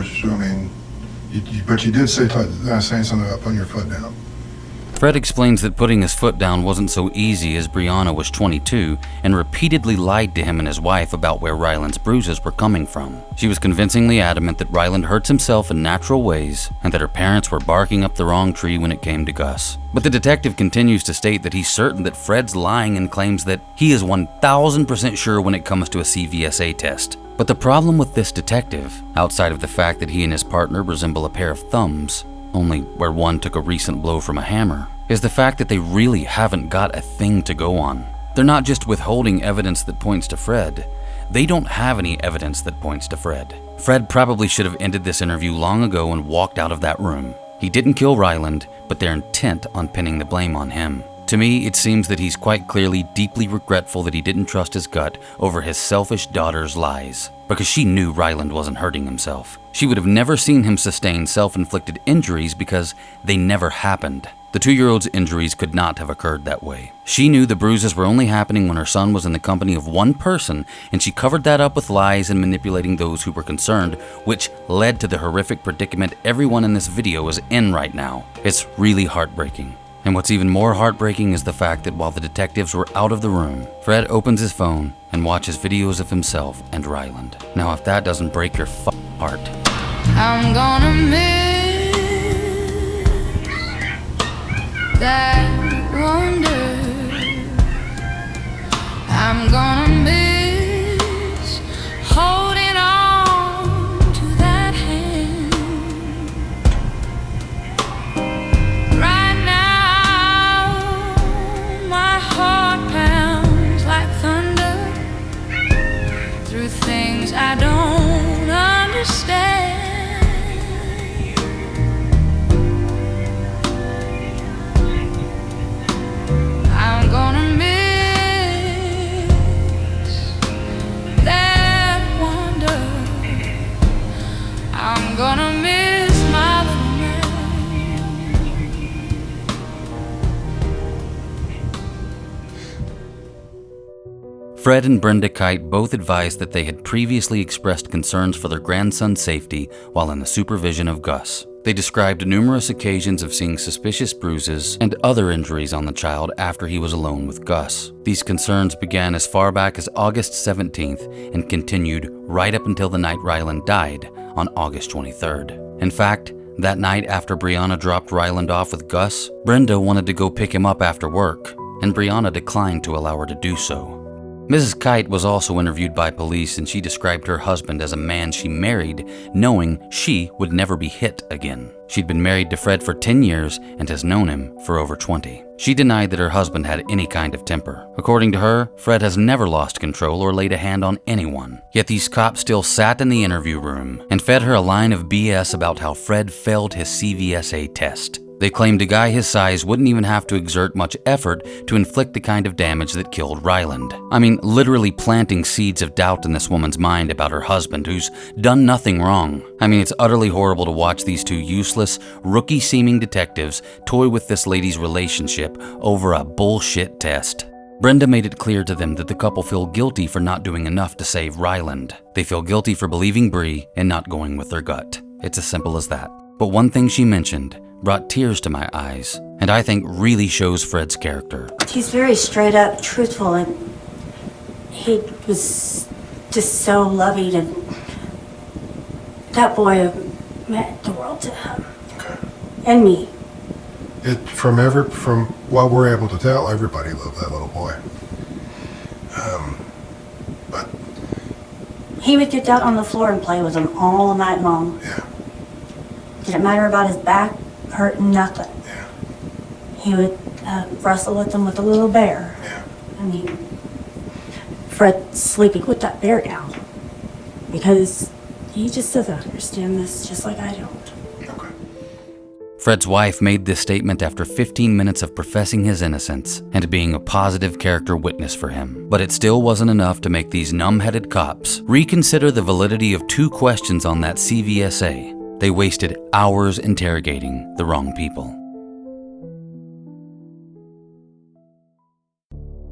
but you did say saying something about putting your foot down. Fred explains that putting his foot down wasn't so easy as Breyana was 22 and repeatedly lied to him and his wife about where Ryland's bruises were coming from. She was convincingly adamant that Ryland hurts himself in natural ways and that her parents were barking up the wrong tree when it came to Gus. But the detective continues to state that he's certain that Fred's lying and claims that he is 1000% sure when it comes to a CVSA test. But the problem with this detective, outside of the fact that he and his partner resemble a pair of thumbs, only where one took a recent blow from a hammer, is the fact that they really haven't got a thing to go on. They're not just withholding evidence that points to Fred. They don't have any evidence that points to Fred. Fred probably should have ended this interview long ago and walked out of that room. He didn't kill Ryland, but they're intent on pinning the blame on him. To me, it seems that he's quite clearly deeply regretful that he didn't trust his gut over his selfish daughter's lies, because she knew Ryland wasn't hurting himself. She would have never seen him sustain self-inflicted injuries because they never happened. The 2-year-old's injuries could not have occurred that way. She knew the bruises were only happening when her son was in the company of one person, and she covered that up with lies and manipulating those who were concerned, which led to the horrific predicament everyone in this video is in right now. It's really heartbreaking. And what's even more heartbreaking is the fact that while the detectives were out of the room, Fred opens his phone and watches videos of himself and Ryland. Now, if that doesn't break your heart. I'm gonna miss that wonder. I'm gonna miss holding on to that hand. Right now, my heart pounds like thunder through things I don't understand. I'm gonna miss that wonder. I'm gonna miss my little man. Fred and Brenda Kite both advised that they had previously expressed concerns for their grandson's safety while in the supervision of Gus. They described numerous occasions of seeing suspicious bruises and other injuries on the child after he was alone with Gus. These concerns began as far back as August 17th and continued right up until the night Ryland died on August 23rd. In fact, that night after Breyana dropped Ryland off with Gus, Brenda wanted to go pick him up after work, and Breyana declined to allow her to do so. Mrs. Kite was also interviewed by police, and she described her husband as a man she married knowing she would never be hit again. She'd been married to Fred for 10 years and has known him for over 20. She denied that her husband had any kind of temper. According to her, Fred has never lost control or laid a hand on anyone. Yet these cops still sat in the interview room and fed her a line of BS about how Fred failed his CVSA test. They claimed a guy his size wouldn't even have to exert much effort to inflict the kind of damage that killed Ryland. I mean, literally planting seeds of doubt in this woman's mind about her husband, who's done nothing wrong. I mean, it's utterly horrible to watch these two useless, rookie-seeming detectives toy with this lady's relationship over a bullshit test. Brenda made it clear to them that the couple feel guilty for not doing enough to save Ryland. They feel guilty for believing Bree and not going with their gut. It's as simple as that. But one thing she mentioned brought tears to my eyes, and I think really shows Fred's character. He's very straight up, truthful, and he was just so loving, and that boy meant the world to him. Okay. And me. From what we're able to tell, everybody loved that little boy. But He would get down on the floor and play with him all night long. yeah, Didn't matter about his back hurting, nothing. yeah, He would wrestle with them with a little bear. yeah. I mean, Fred's sleeping with that bear now. Because he just doesn't understand this, just like I don't. Okay. Fred's wife made this statement after 15 minutes of professing his innocence and being a positive character witness for him. But it still wasn't enough to make these numb-headed cops reconsider the validity of 2 questions on that CVSA. They wasted hours interrogating the wrong people.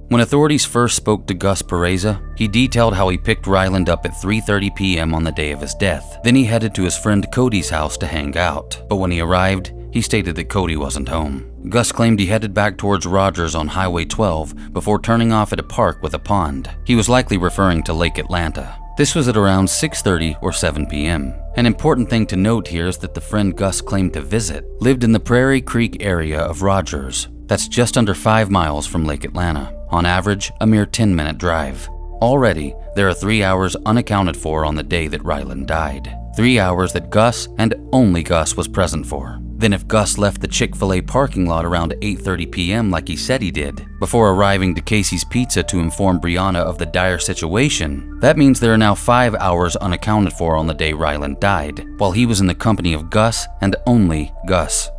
When authorities first spoke to Gus Peraza, he detailed how he picked Ryland up at 3:30 p.m. on the day of his death. Then he headed to his friend Cody's house to hang out. But when he arrived, he stated that Cody wasn't home. Gus claimed he headed back towards Rogers on Highway 12 before turning off at a park with a pond. He was likely referring to Lake Atlanta. This was at around 6:30 or 7 p.m. An important thing to note here is that the friend Gus claimed to visit lived in the Prairie Creek area of Rogers. That's just under 5 miles from Lake Atlanta. On average, a mere 10-minute drive. Already, there are 3 hours unaccounted for on the day that Ryland died. 3 hours that Gus and only Gus was present for. Then if Gus left the Chick-fil-A parking lot around 8:30 p.m. like he said he did, before arriving to Casey's Pizza to inform Breyana of the dire situation, that means there are now 5 hours unaccounted for on the day Ryland died, while he was in the company of Gus and only Gus.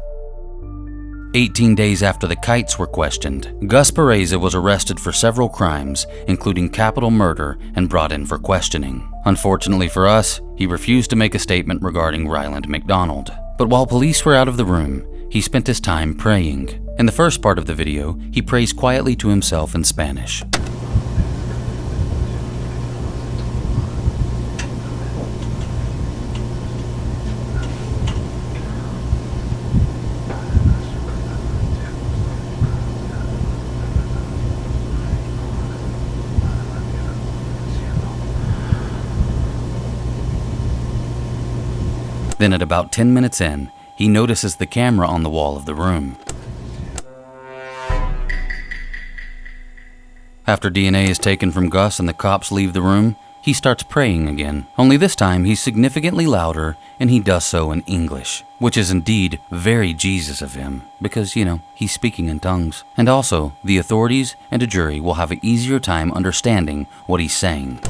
18 days after the Kites were questioned, Gus Peraza was arrested for several crimes, including capital murder, and brought in for questioning. Unfortunately for us, he refused to make a statement regarding Ryland McDonald. But while police were out of the room, he spent his time praying. In the first part of the video, he prays quietly to himself in Spanish. Then at about 10 minutes in, he notices the camera on the wall of the room. After DNA is taken from Gus and the cops leave the room, he starts praying again. Only this time he's significantly louder, and he does so in English, which is indeed very Jesus of him, because, he's speaking in tongues. And also, the authorities and a jury will have an easier time understanding what he's saying.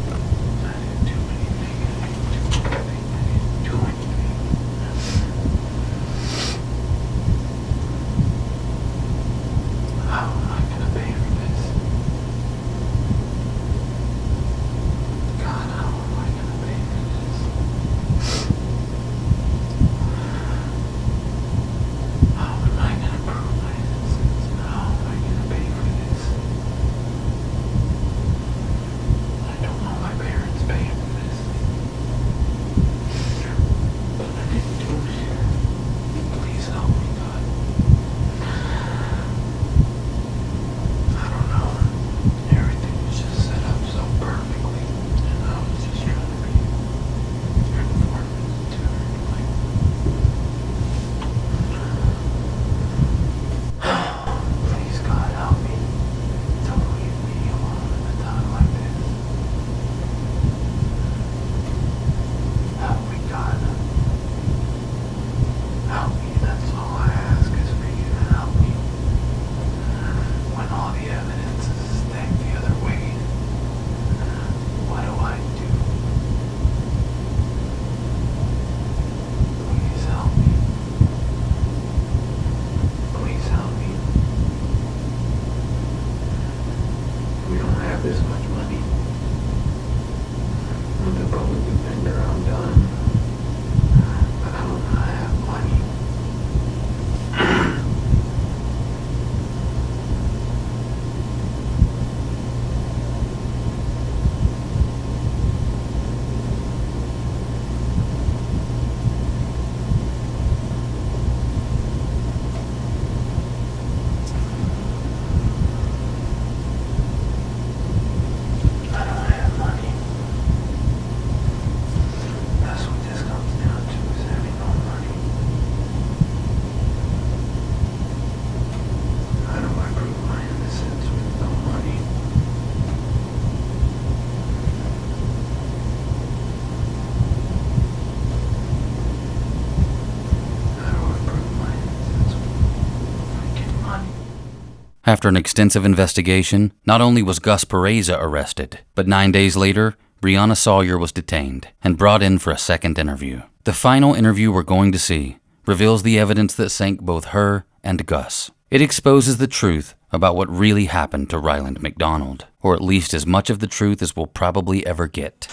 After an extensive investigation, not only was Gus Peraza arrested, but 9 days later, Breyana Sawyer was detained and brought in for a second interview. The final interview we're going to see reveals the evidence that sank both her and Gus. It exposes the truth about what really happened to Ryland McDonald, or at least as much of the truth as we'll probably ever get.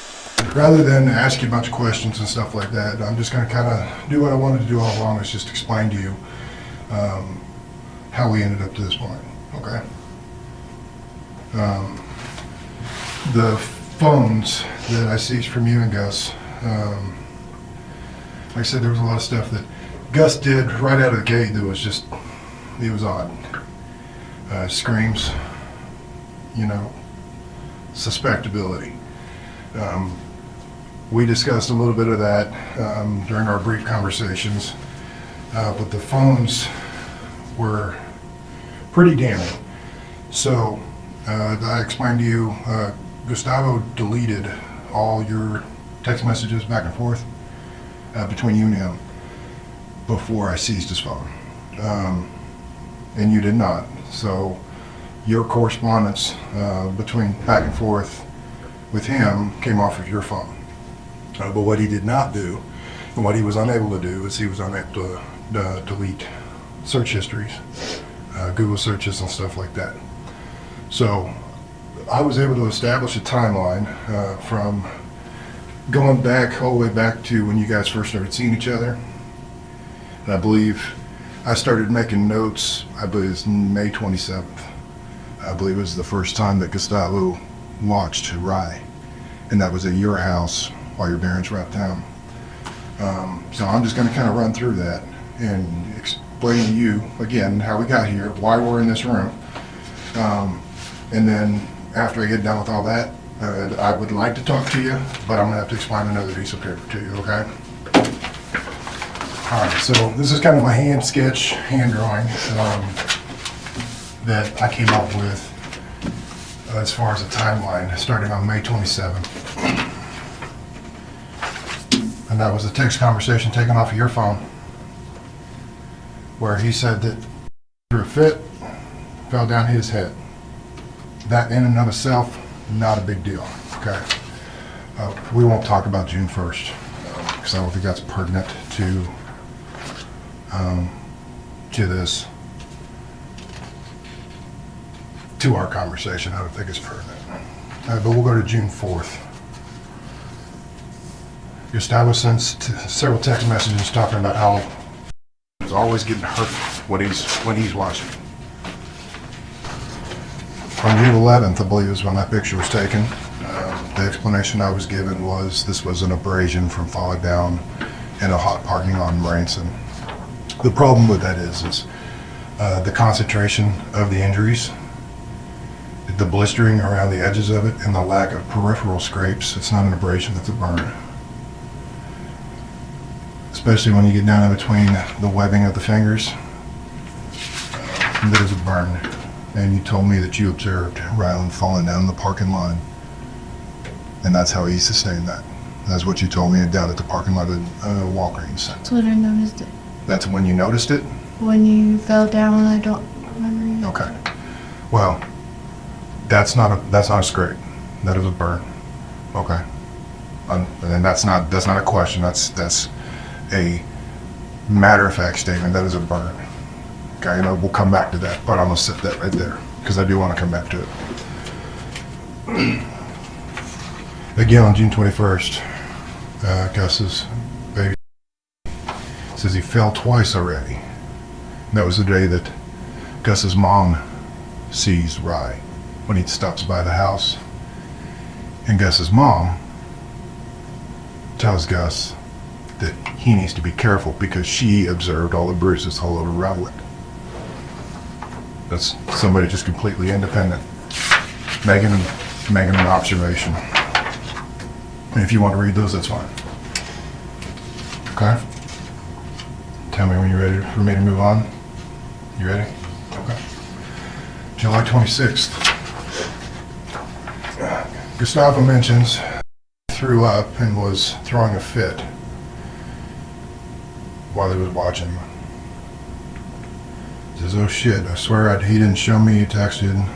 Rather than ask you a bunch of questions and stuff like that, I'm just going to kind of do what I wanted to do all along, is just explain to you how we ended up to this point, okay? The phones that I seized from you and Gus, like I said, there was a lot of stuff that Gus did right out of the gate that was just, it was odd. Screams, you know, suspectability. We discussed a little bit of that during our brief conversations, but the phones were pretty damning. So I explained to you, Gustavo deleted all your text messages back and forth between you and him before I seized his phone. And you did not. So your correspondence between back and forth with him came off of your phone. But what he did not do, and what he was unable to do, is he was unable to delete search histories, Google searches and stuff like that. So I was able to establish a timeline from going back all the way back to when you guys first started seeing each other. And I believe I started making notes, I believe it was May 27th. I believe it was the first time that Gustavo watched Rye, and that was at your house while your parents were out of town. So I'm just going to kind of run through that and explain to you again how we got here, why we're in this room, and then after I get done with all that, I would like to talk to you, but I'm going to have to explain another piece of paper to you, okay? All right, so this is kind of my hand sketch, hand drawing that I came up with as far as a timeline, starting on May 27th. And that was a text conversation taken off of your phone where he said that threw a fit, fell down his head. That in and of itself, not a big deal, okay? We won't talk about June 1st because I don't think that's pertinent to this, to our conversation. I don't think it's pertinent. But we'll go to June 4th. Gustavo sends several text messages talking about how he's always getting hurt when he's watching. On June 11th, I believe is when that picture was taken. The explanation I was given was this was an abrasion from falling down in a hot parking lot in Branson. The problem with that is the concentration of the injuries, the blistering around the edges of it, and the lack of peripheral scrapes. It's not an abrasion, it's a burn. Especially when you get down in between the webbing of the fingers, that is a burn. And you told me that you observed Ryland falling down the parking lot, and that's how he sustained that. That's what you told me down at the parking lot of Walgreens. That's when I noticed it. That's when you noticed it? When you fell down, I don't remember. Okay. Well, that's not a scrape. That is a burn. Okay. And that's not a question. That's a matter-of-fact statement. That is a burn. Okay, and we'll come back to that, but I'm gonna set that right there because I do want to come back to it. Again, on June 21st, Gus's baby says he fell twice already. And that was the day that Gus's mom sees Rye when he stops by the house. And Gus's mom tells Gus that he needs to be careful because she observed all the bruises all over Ryland. That's somebody just completely independent, making an observation. And if you want to read those, that's fine. Okay? Tell me when you're ready for me to move on. You ready? Okay. July 26th. Gustavo mentions threw up and was throwing a fit while he was watching. Says, oh shit, I swear he didn't show me, he texted.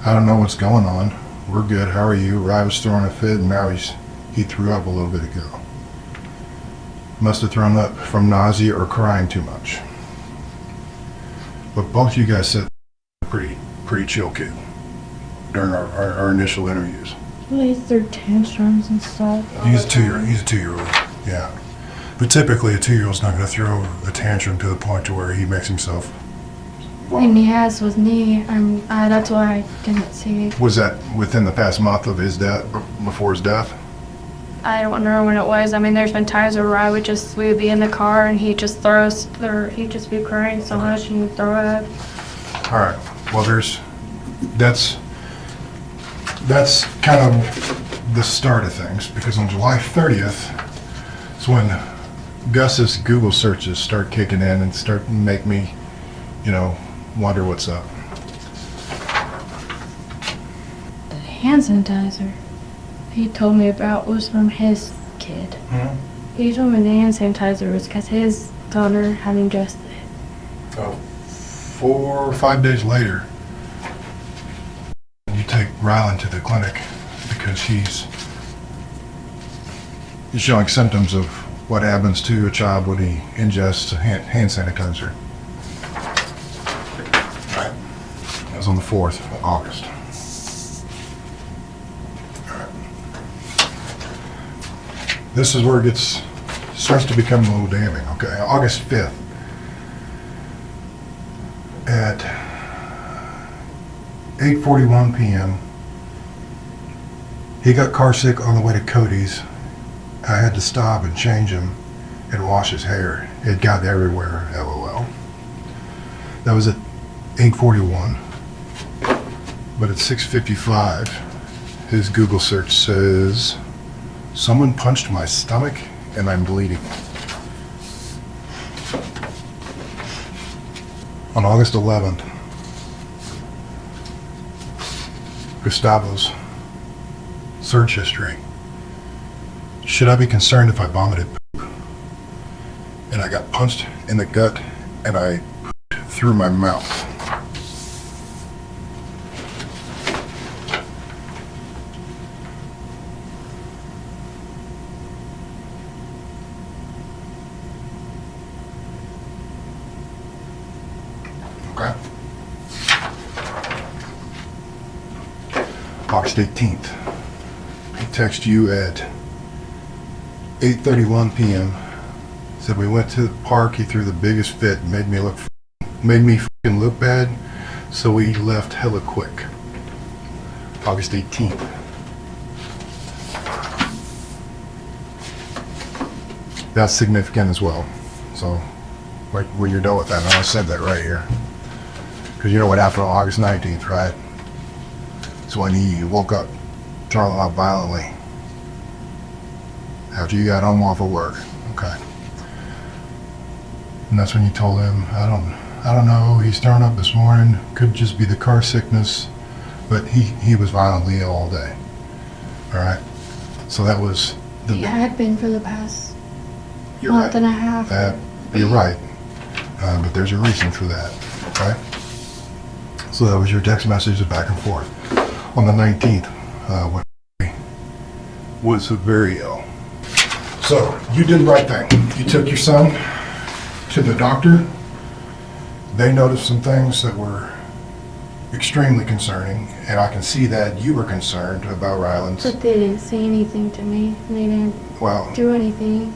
I don't know what's going on. We're good, how are you? Ry was throwing a fit and now he threw up a little bit ago. Must have thrown up from nausea or crying too much. But both you guys said pretty chill kid during our initial interviews. Well, he threw tantrums and stuff. He's a 2-year-old, yeah. But typically a 2-year-old's not going to throw a tantrum to the point to where he makes himself. And he has with me. That's why I didn't see. Was that within the past month of his death, before his death? I don't know when it was. I mean, there's been times where we would be in the car and he'd just be crying so much and he'd throw up. All right. Well, that's kind of the start of things, because on July 30th is when Gus's Google searches start kicking in and start to make me, wonder what's up. The hand sanitizer he told me about was from his kid. Mm-hmm. He told me the hand sanitizer was because his daughter had ingested it. So 4 or 5 days later, you take Ryland to the clinic because he's showing symptoms of what happens to a child when he ingests hand sanitizer. Right. That was on the 4th of August. This is where it starts to become a little damning, okay? August 5th at 8:41 p.m. He got car sick on the way to Cody's. I had to stop and change him and wash his hair. It got everywhere, LOL. That was at 8:41. But at 6:55, his Google search says, someone punched my stomach and I'm bleeding. On August 11th, Gustavo's search history. Should I be concerned if I vomited poop? And I got punched in the gut and I pooped through my mouth. Okay. August 18th. He texted you at 8:31 p.m. Said we went to the park. He threw the biggest fit, made me fucking look bad, so we left hella quick. August 18th. That's significant as well. So, when you're done with that, and I said that right here. Because you know what happened on August 19th, right? It's when he woke up, throwing up violently. After you got home off of work. Okay. And that's when you told him, I don't know, he's throwing up this morning. Could just be the car sickness. But he was violently ill all day. Alright? So that was He had been for the past You're month right. and a half. You're right. But there's a reason for that. Okay? So that was your text messages back and forth. On the 19th, when he was very ill. So you did the right thing. You took your son to the doctor. They noticed some things that were extremely concerning, and I can see that you were concerned about Ryland's. But they didn't say anything to me. They didn't do anything.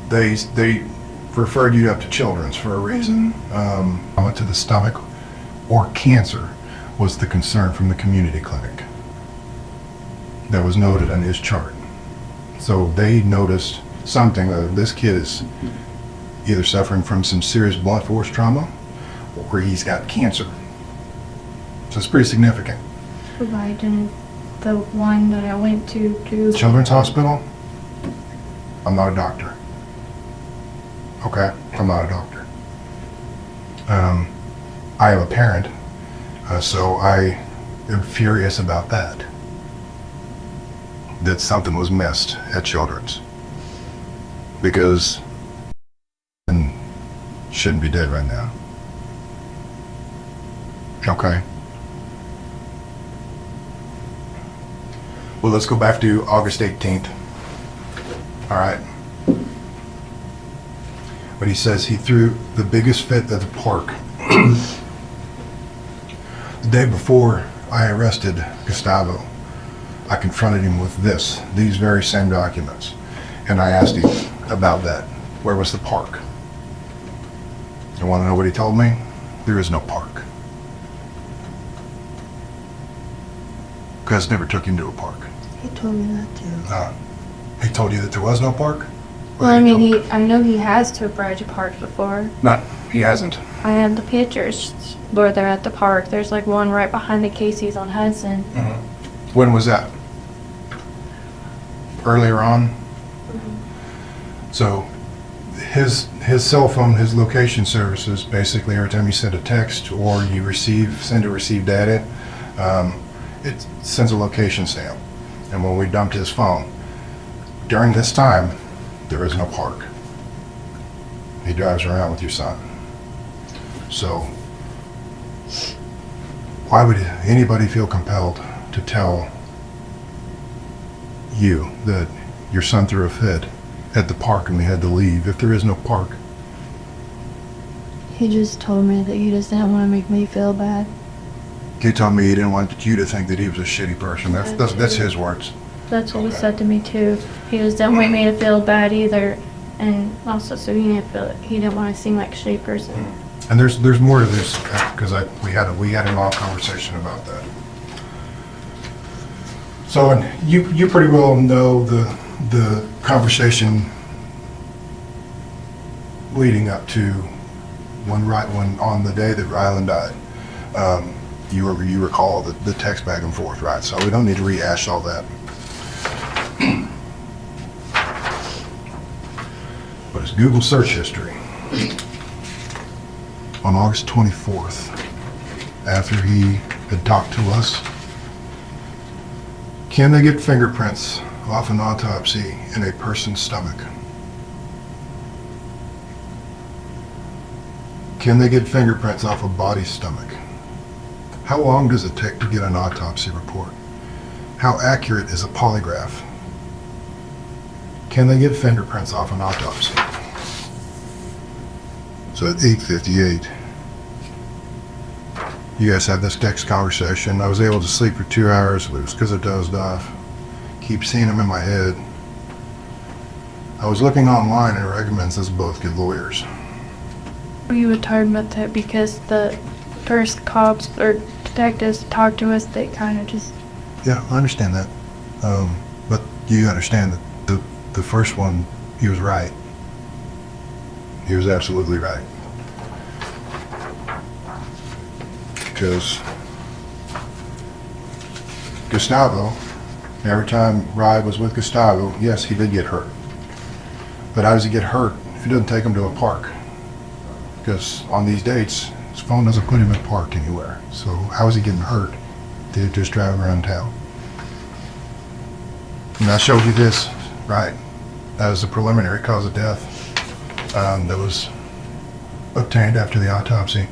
They referred you up to Children's for a reason. I went to the stomach or cancer was the concern from the community clinic that was noted on his chart. So they noticed something, this kid is either suffering from some serious blunt force trauma or he's got cancer. So it's pretty significant. Why didn't the one that I went to do? Children's Hospital? I'm not a doctor. Okay, I'm not a doctor. I am a parent, so I am furious about that. That something was missed at Children's. Because shouldn't be dead right now. Okay. Well, let's go back to August 18th. All right. But he says he threw the biggest fit at the park. The day before I arrested Gustavo, I confronted him with these very same documents. And I asked him about that. Where was the park? You want to know what he told me? There is no park. Gus never took him to a park. He told me that too. He told you that there was no park? Well, I mean, I know he has took Brad to parks before. He hasn't. I have the pictures where they're at the park. There's like one right behind the Casey's on Hudson. When was that? Earlier on? So his cell phone, his location services, basically every time you send a text or you send or receive data, it sends a location stamp. And when we dumped his phone, during this time, there is no park. He drives around with your son. So why would anybody feel compelled to tell you that your son threw a fit at the park and we had to leave if there is no park? He just told me that he just didn't want to make me feel bad. He told me he didn't want you to think that he was a shitty person. That's his words. That's what he said to me too. He just didn't want me to feel bad either, and also so he didn't want to seem like a shitty person. And there's more to this because we had a long conversation about that. So, and you pretty well know the conversation leading up to when on the day that Ryland died. You recall the text back and forth, right? So we don't need to rehash all that. But it's Google search history. On August 24th, after he had talked to us, can they get fingerprints off an autopsy in a person's stomach? Can they get fingerprints off a body's stomach? How long does it take to get an autopsy report? How accurate is a polygraph? Can they get fingerprints off an autopsy? So at 8:58, you guys had this text conversation. I was able to sleep for 2 hours, but it was because I dozed off. Keep seeing them in my head. I was looking online and it recommends us both get lawyers. We were talking about that because the first cops or detectives talked to us, they kind of just... Yeah, I understand that. But you understand that the first one, he was right. He was absolutely right. Because Gustavo, every time Rye was with Gustavo, yes, he did get hurt. But how does he get hurt if he doesn't take him to a park? Because on these dates, his phone doesn't put him in a park anywhere. So how is he getting hurt? They're just driving around town. And I showed you this, right? That was the preliminary cause of death that was obtained after the autopsy.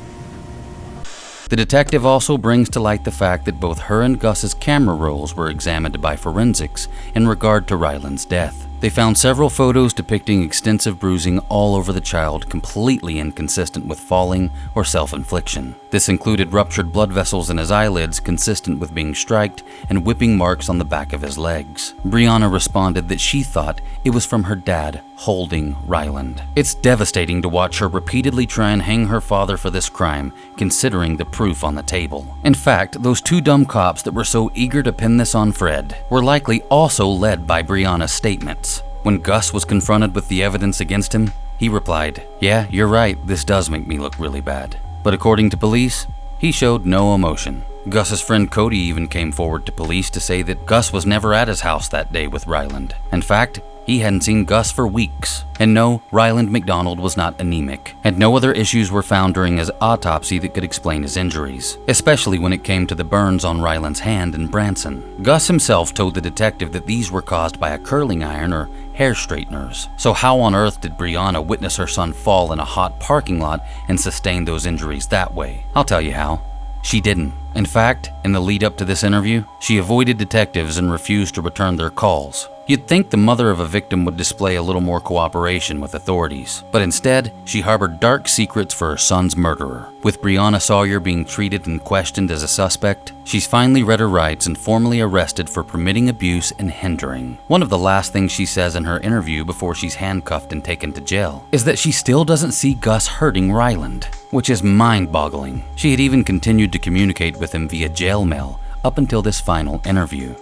The detective also brings to light the fact that both her and Gus's camera rolls were examined by forensics in regard to Ryland's death. They found several photos depicting extensive bruising all over the child, completely inconsistent with falling or self-infliction. This included ruptured blood vessels in his eyelids consistent with being striked and whipping marks on the back of his legs. Breyana responded that she thought it was from her dad holding Ryland. It's devastating to watch her repeatedly try and hang her father for this crime, considering the proof on the table. In fact, those two dumb cops that were so eager to pin this on Fred were likely also led by Breyana's statements. When Gus was confronted with the evidence against him, he replied, "Yeah, you're right, this does make me look really bad." But according to police, he showed no emotion. Gus's friend Cody even came forward to police to say that Gus was never at his house that day with Ryland. In fact, he hadn't seen Gus for weeks. And no, Ryland McDonald was not anemic, and no other issues were found during his autopsy that could explain his injuries, especially when it came to the burns on Ryland's hand and Branson. Gus himself told the detective that these were caused by a curling iron or hair straighteners. So how on earth did Breyana witness her son fall in a hot parking lot and sustain those injuries that way? I'll tell you how. She didn't. In fact, in the lead up to this interview, she avoided detectives and refused to return their calls. You'd think the mother of a victim would display a little more cooperation with authorities, but instead, she harbored dark secrets for her son's murderer. With Breyana Sawyer being treated and questioned as a suspect, she's finally read her rights and formally arrested for permitting abuse and hindering. One of the last things she says in her interview before she's handcuffed and taken to jail is that she still doesn't see Gus hurting Ryland, which is mind-boggling. She had even continued to communicate with him via jail mail up until this final interview.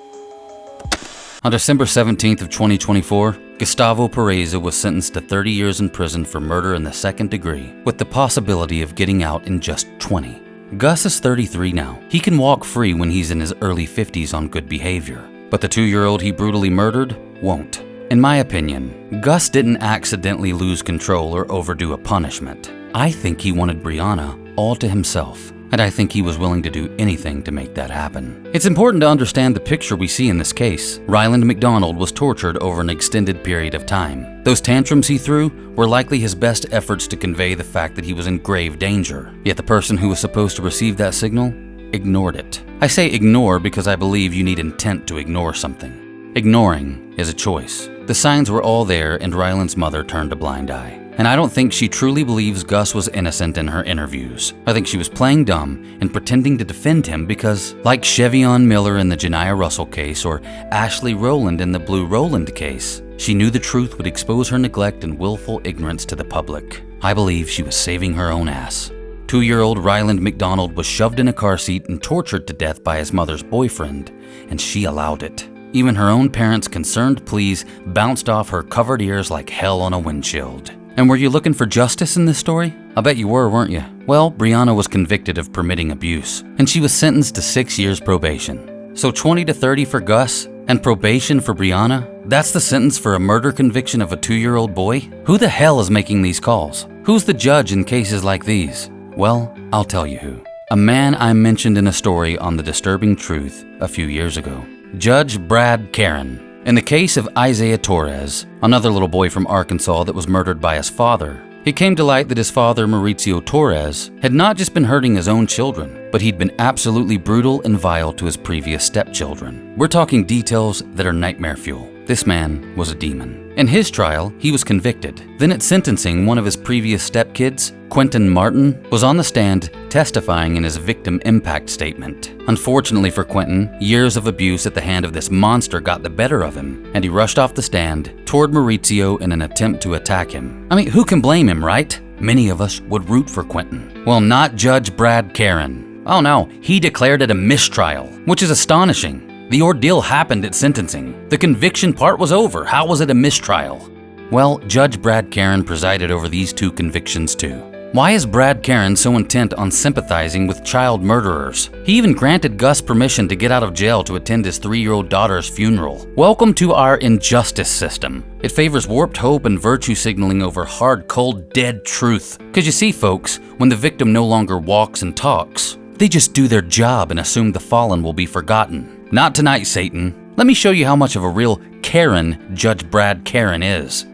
On December 17th of 2024, Gustavo Peraza was sentenced to 30 years in prison for murder in the second degree, with the possibility of getting out in just 20. Gus is 33 now. He can walk free when he's in his early 50s on good behavior, but the 2-year-old he brutally murdered won't. In my opinion, Gus didn't accidentally lose control or overdo a punishment. I think he wanted Breyana all to himself, and I think he was willing to do anything to make that happen. It's important to understand the picture we see in this case. Ryland McDonald was tortured over an extended period of time. Those tantrums he threw were likely his best efforts to convey the fact that he was in grave danger. Yet the person who was supposed to receive that signal ignored it. I say ignore because I believe you need intent to ignore something. Ignoring is a choice. The signs were all there, and Ryland's mother turned a blind eye. And I don't think she truly believes Gus was innocent in her interviews. I think she was playing dumb and pretending to defend him because, like Chevion Miller in the Janiah Russell case or Ashley Rowland in the Blue Rowland case, she knew the truth would expose her neglect and willful ignorance to the public. I believe she was saving her own ass. 2-year-old Ryland McDonald was shoved in a car seat and tortured to death by his mother's boyfriend, and she allowed it. Even her own parents' concerned pleas bounced off her covered ears like hell on a windshield. And were you looking for justice in this story? I bet you were, weren't you? Well, Breyana was convicted of permitting abuse, and she was sentenced to 6 years probation. So 20 to 30 for Gus, and probation for Breyana? That's the sentence for a murder conviction of a 2-year-old boy? Who the hell is making these calls? Who's the judge in cases like these? Well, I'll tell you who. A man I mentioned in a story on The Disturbing Truth a few years ago. Judge Brad Caron. In the case of Isaiah Torres, another little boy from Arkansas that was murdered by his father, it came to light that his father, Mauricio Torres, had not just been hurting his own children, but he'd been absolutely brutal and vile to his previous stepchildren. We're talking details that are nightmare fuel. This man was a demon. In his trial, he was convicted. Then at sentencing, one of his previous stepkids, Quentin Martin, was on the stand testifying in his victim impact statement. Unfortunately for Quentin, years of abuse at the hand of this monster got the better of him, and he rushed off the stand toward Mauricio in an attempt to attack him. I mean, who can blame him, right? Many of us would root for Quentin. Well, not Judge Brad Caron. Oh no, he declared it a mistrial, which is astonishing. The ordeal happened at sentencing. The conviction part was over. How was it a mistrial? Well, Judge Brad Caron presided over these 2 convictions too. Why is Brad Caron so intent on sympathizing with child murderers? He even granted Gus permission to get out of jail to attend his 3-year-old daughter's funeral. Welcome to our injustice system. It favors warped hope and virtue signaling over hard, cold, dead truth. Because you see, folks, when the victim no longer walks and talks, they just do their job and assume the fallen will be forgotten. Not tonight, Satan. Let me show you how much of a real Karen Judge Brad Caron is.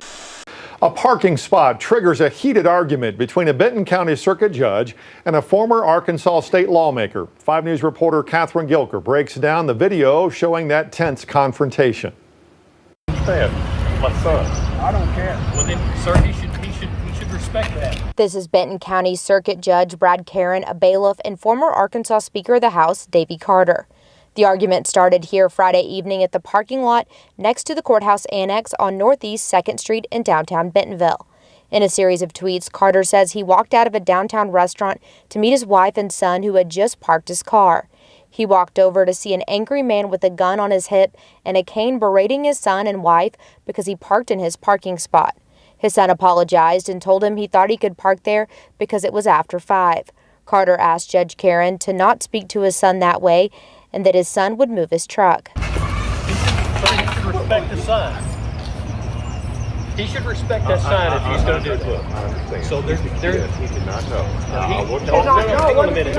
A parking spot triggers a heated argument between a Benton County Circuit judge and a former Arkansas state lawmaker. 5 News reporter Catherine Gilker breaks down the video showing that tense confrontation. My son. I don't care. Well then, sir, he should respect that. This is Benton County Circuit Judge Brad Caron, a bailiff, and former Arkansas Speaker of the House, Davy Carter. The argument started here Friday evening at the parking lot next to the courthouse annex on Northeast 2nd Street in downtown Bentonville. In a series of tweets, Carter says he walked out of a downtown restaurant to meet his wife and son who had just parked his car. He walked over to see an angry man with a gun on his hip and a cane berating his son and wife because he parked in his parking spot. His son apologized and told him he thought he could park there because it was after 5. Carter asked Judge Caron to not speak to his son that way and that his son would move his truck. He should respect the sign. He should respect that sign if he's going to do it. So he cannot know. Hang on a minute.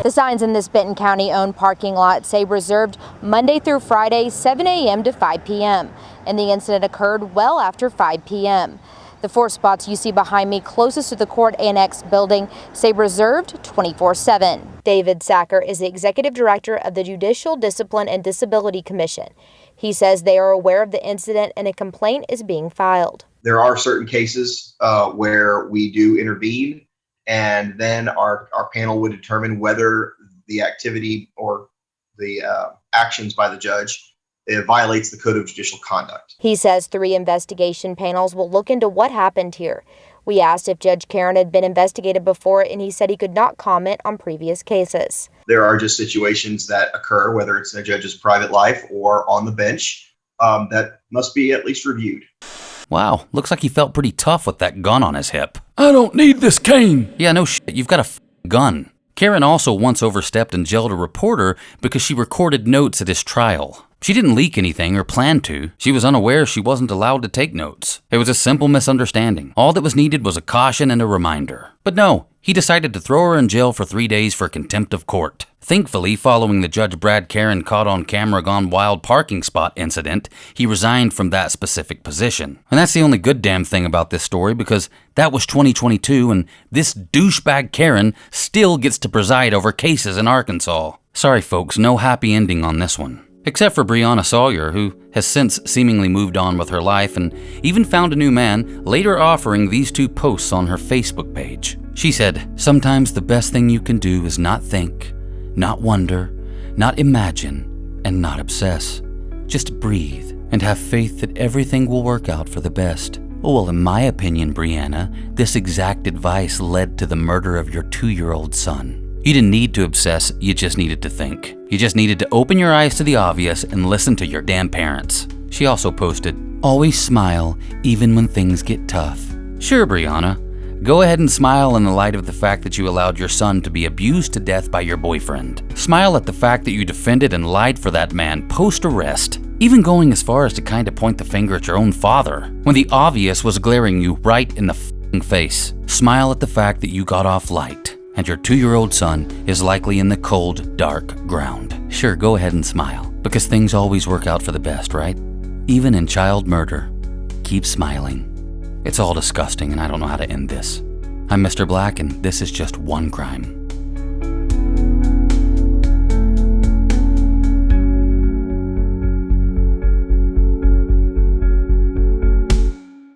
The signs in this Benton County-owned parking lot say reserved Monday through Friday, 7 a.m. to 5 p.m., and the incident occurred well after 5 p.m. The 4 spots you see behind me closest to the court annex building say reserved 24/7. David Sacker is the executive director of the Judicial Discipline and Disability Commission. He says they are aware of the incident and a complaint is being filed. There are certain cases where we do intervene, and then our panel would determine whether the activity or the actions by the judge it violates the Code of Judicial Conduct. He says 3 investigation panels will look into what happened here. We asked if Judge Karen had been investigated before, and he said he could not comment on previous cases. There are just situations that occur, whether it's in a judge's private life or on the bench, that must be at least reviewed. Wow, looks like he felt pretty tough with that gun on his hip. I don't need this cane. Yeah, no shit, you've got a gun. Karen also once overstepped and jailed a reporter because she recorded notes at his trial. She didn't leak anything or plan to. She was unaware she wasn't allowed to take notes. It was a simple misunderstanding. All that was needed was a caution and a reminder. But no, he decided to throw her in jail for 3 days for contempt of court. Thankfully, following the Judge Brad Karen caught on camera gone wild parking spot incident, he resigned from that specific position. And that's the only good damn thing about this story, because that was 2022 and this douchebag Karen still gets to preside over cases in Arkansas. Sorry folks, no happy ending on this one. Except for Breyana Sawyer, who has since seemingly moved on with her life and even found a new man, later offering these 2 posts on her Facebook page. She said, "Sometimes the best thing you can do is not think, not wonder, not imagine, and not obsess. Just breathe and have faith that everything will work out for the best." Well, in my opinion, Breyana, this exact advice led to the murder of your 2-year-old son. You didn't need to obsess, you just needed to think. You just needed to open your eyes to the obvious and listen to your damn parents. She also posted, "Always smile, even when things get tough." Sure, Breyana. Go ahead and smile in the light of the fact that you allowed your son to be abused to death by your boyfriend. Smile at the fact that you defended and lied for that man post-arrest, even going as far as to kind of point the finger at your own father, when the obvious was glaring you right in the f***ing face. Smile at the fact that you got off light, and your 2-year-old son is likely in the cold, dark ground. Sure, go ahead and smile, because things always work out for the best, right? Even in child murder. Keep smiling. It's all disgusting, and I don't know how to end this. I'm Mr. Black, and this is just One Crime.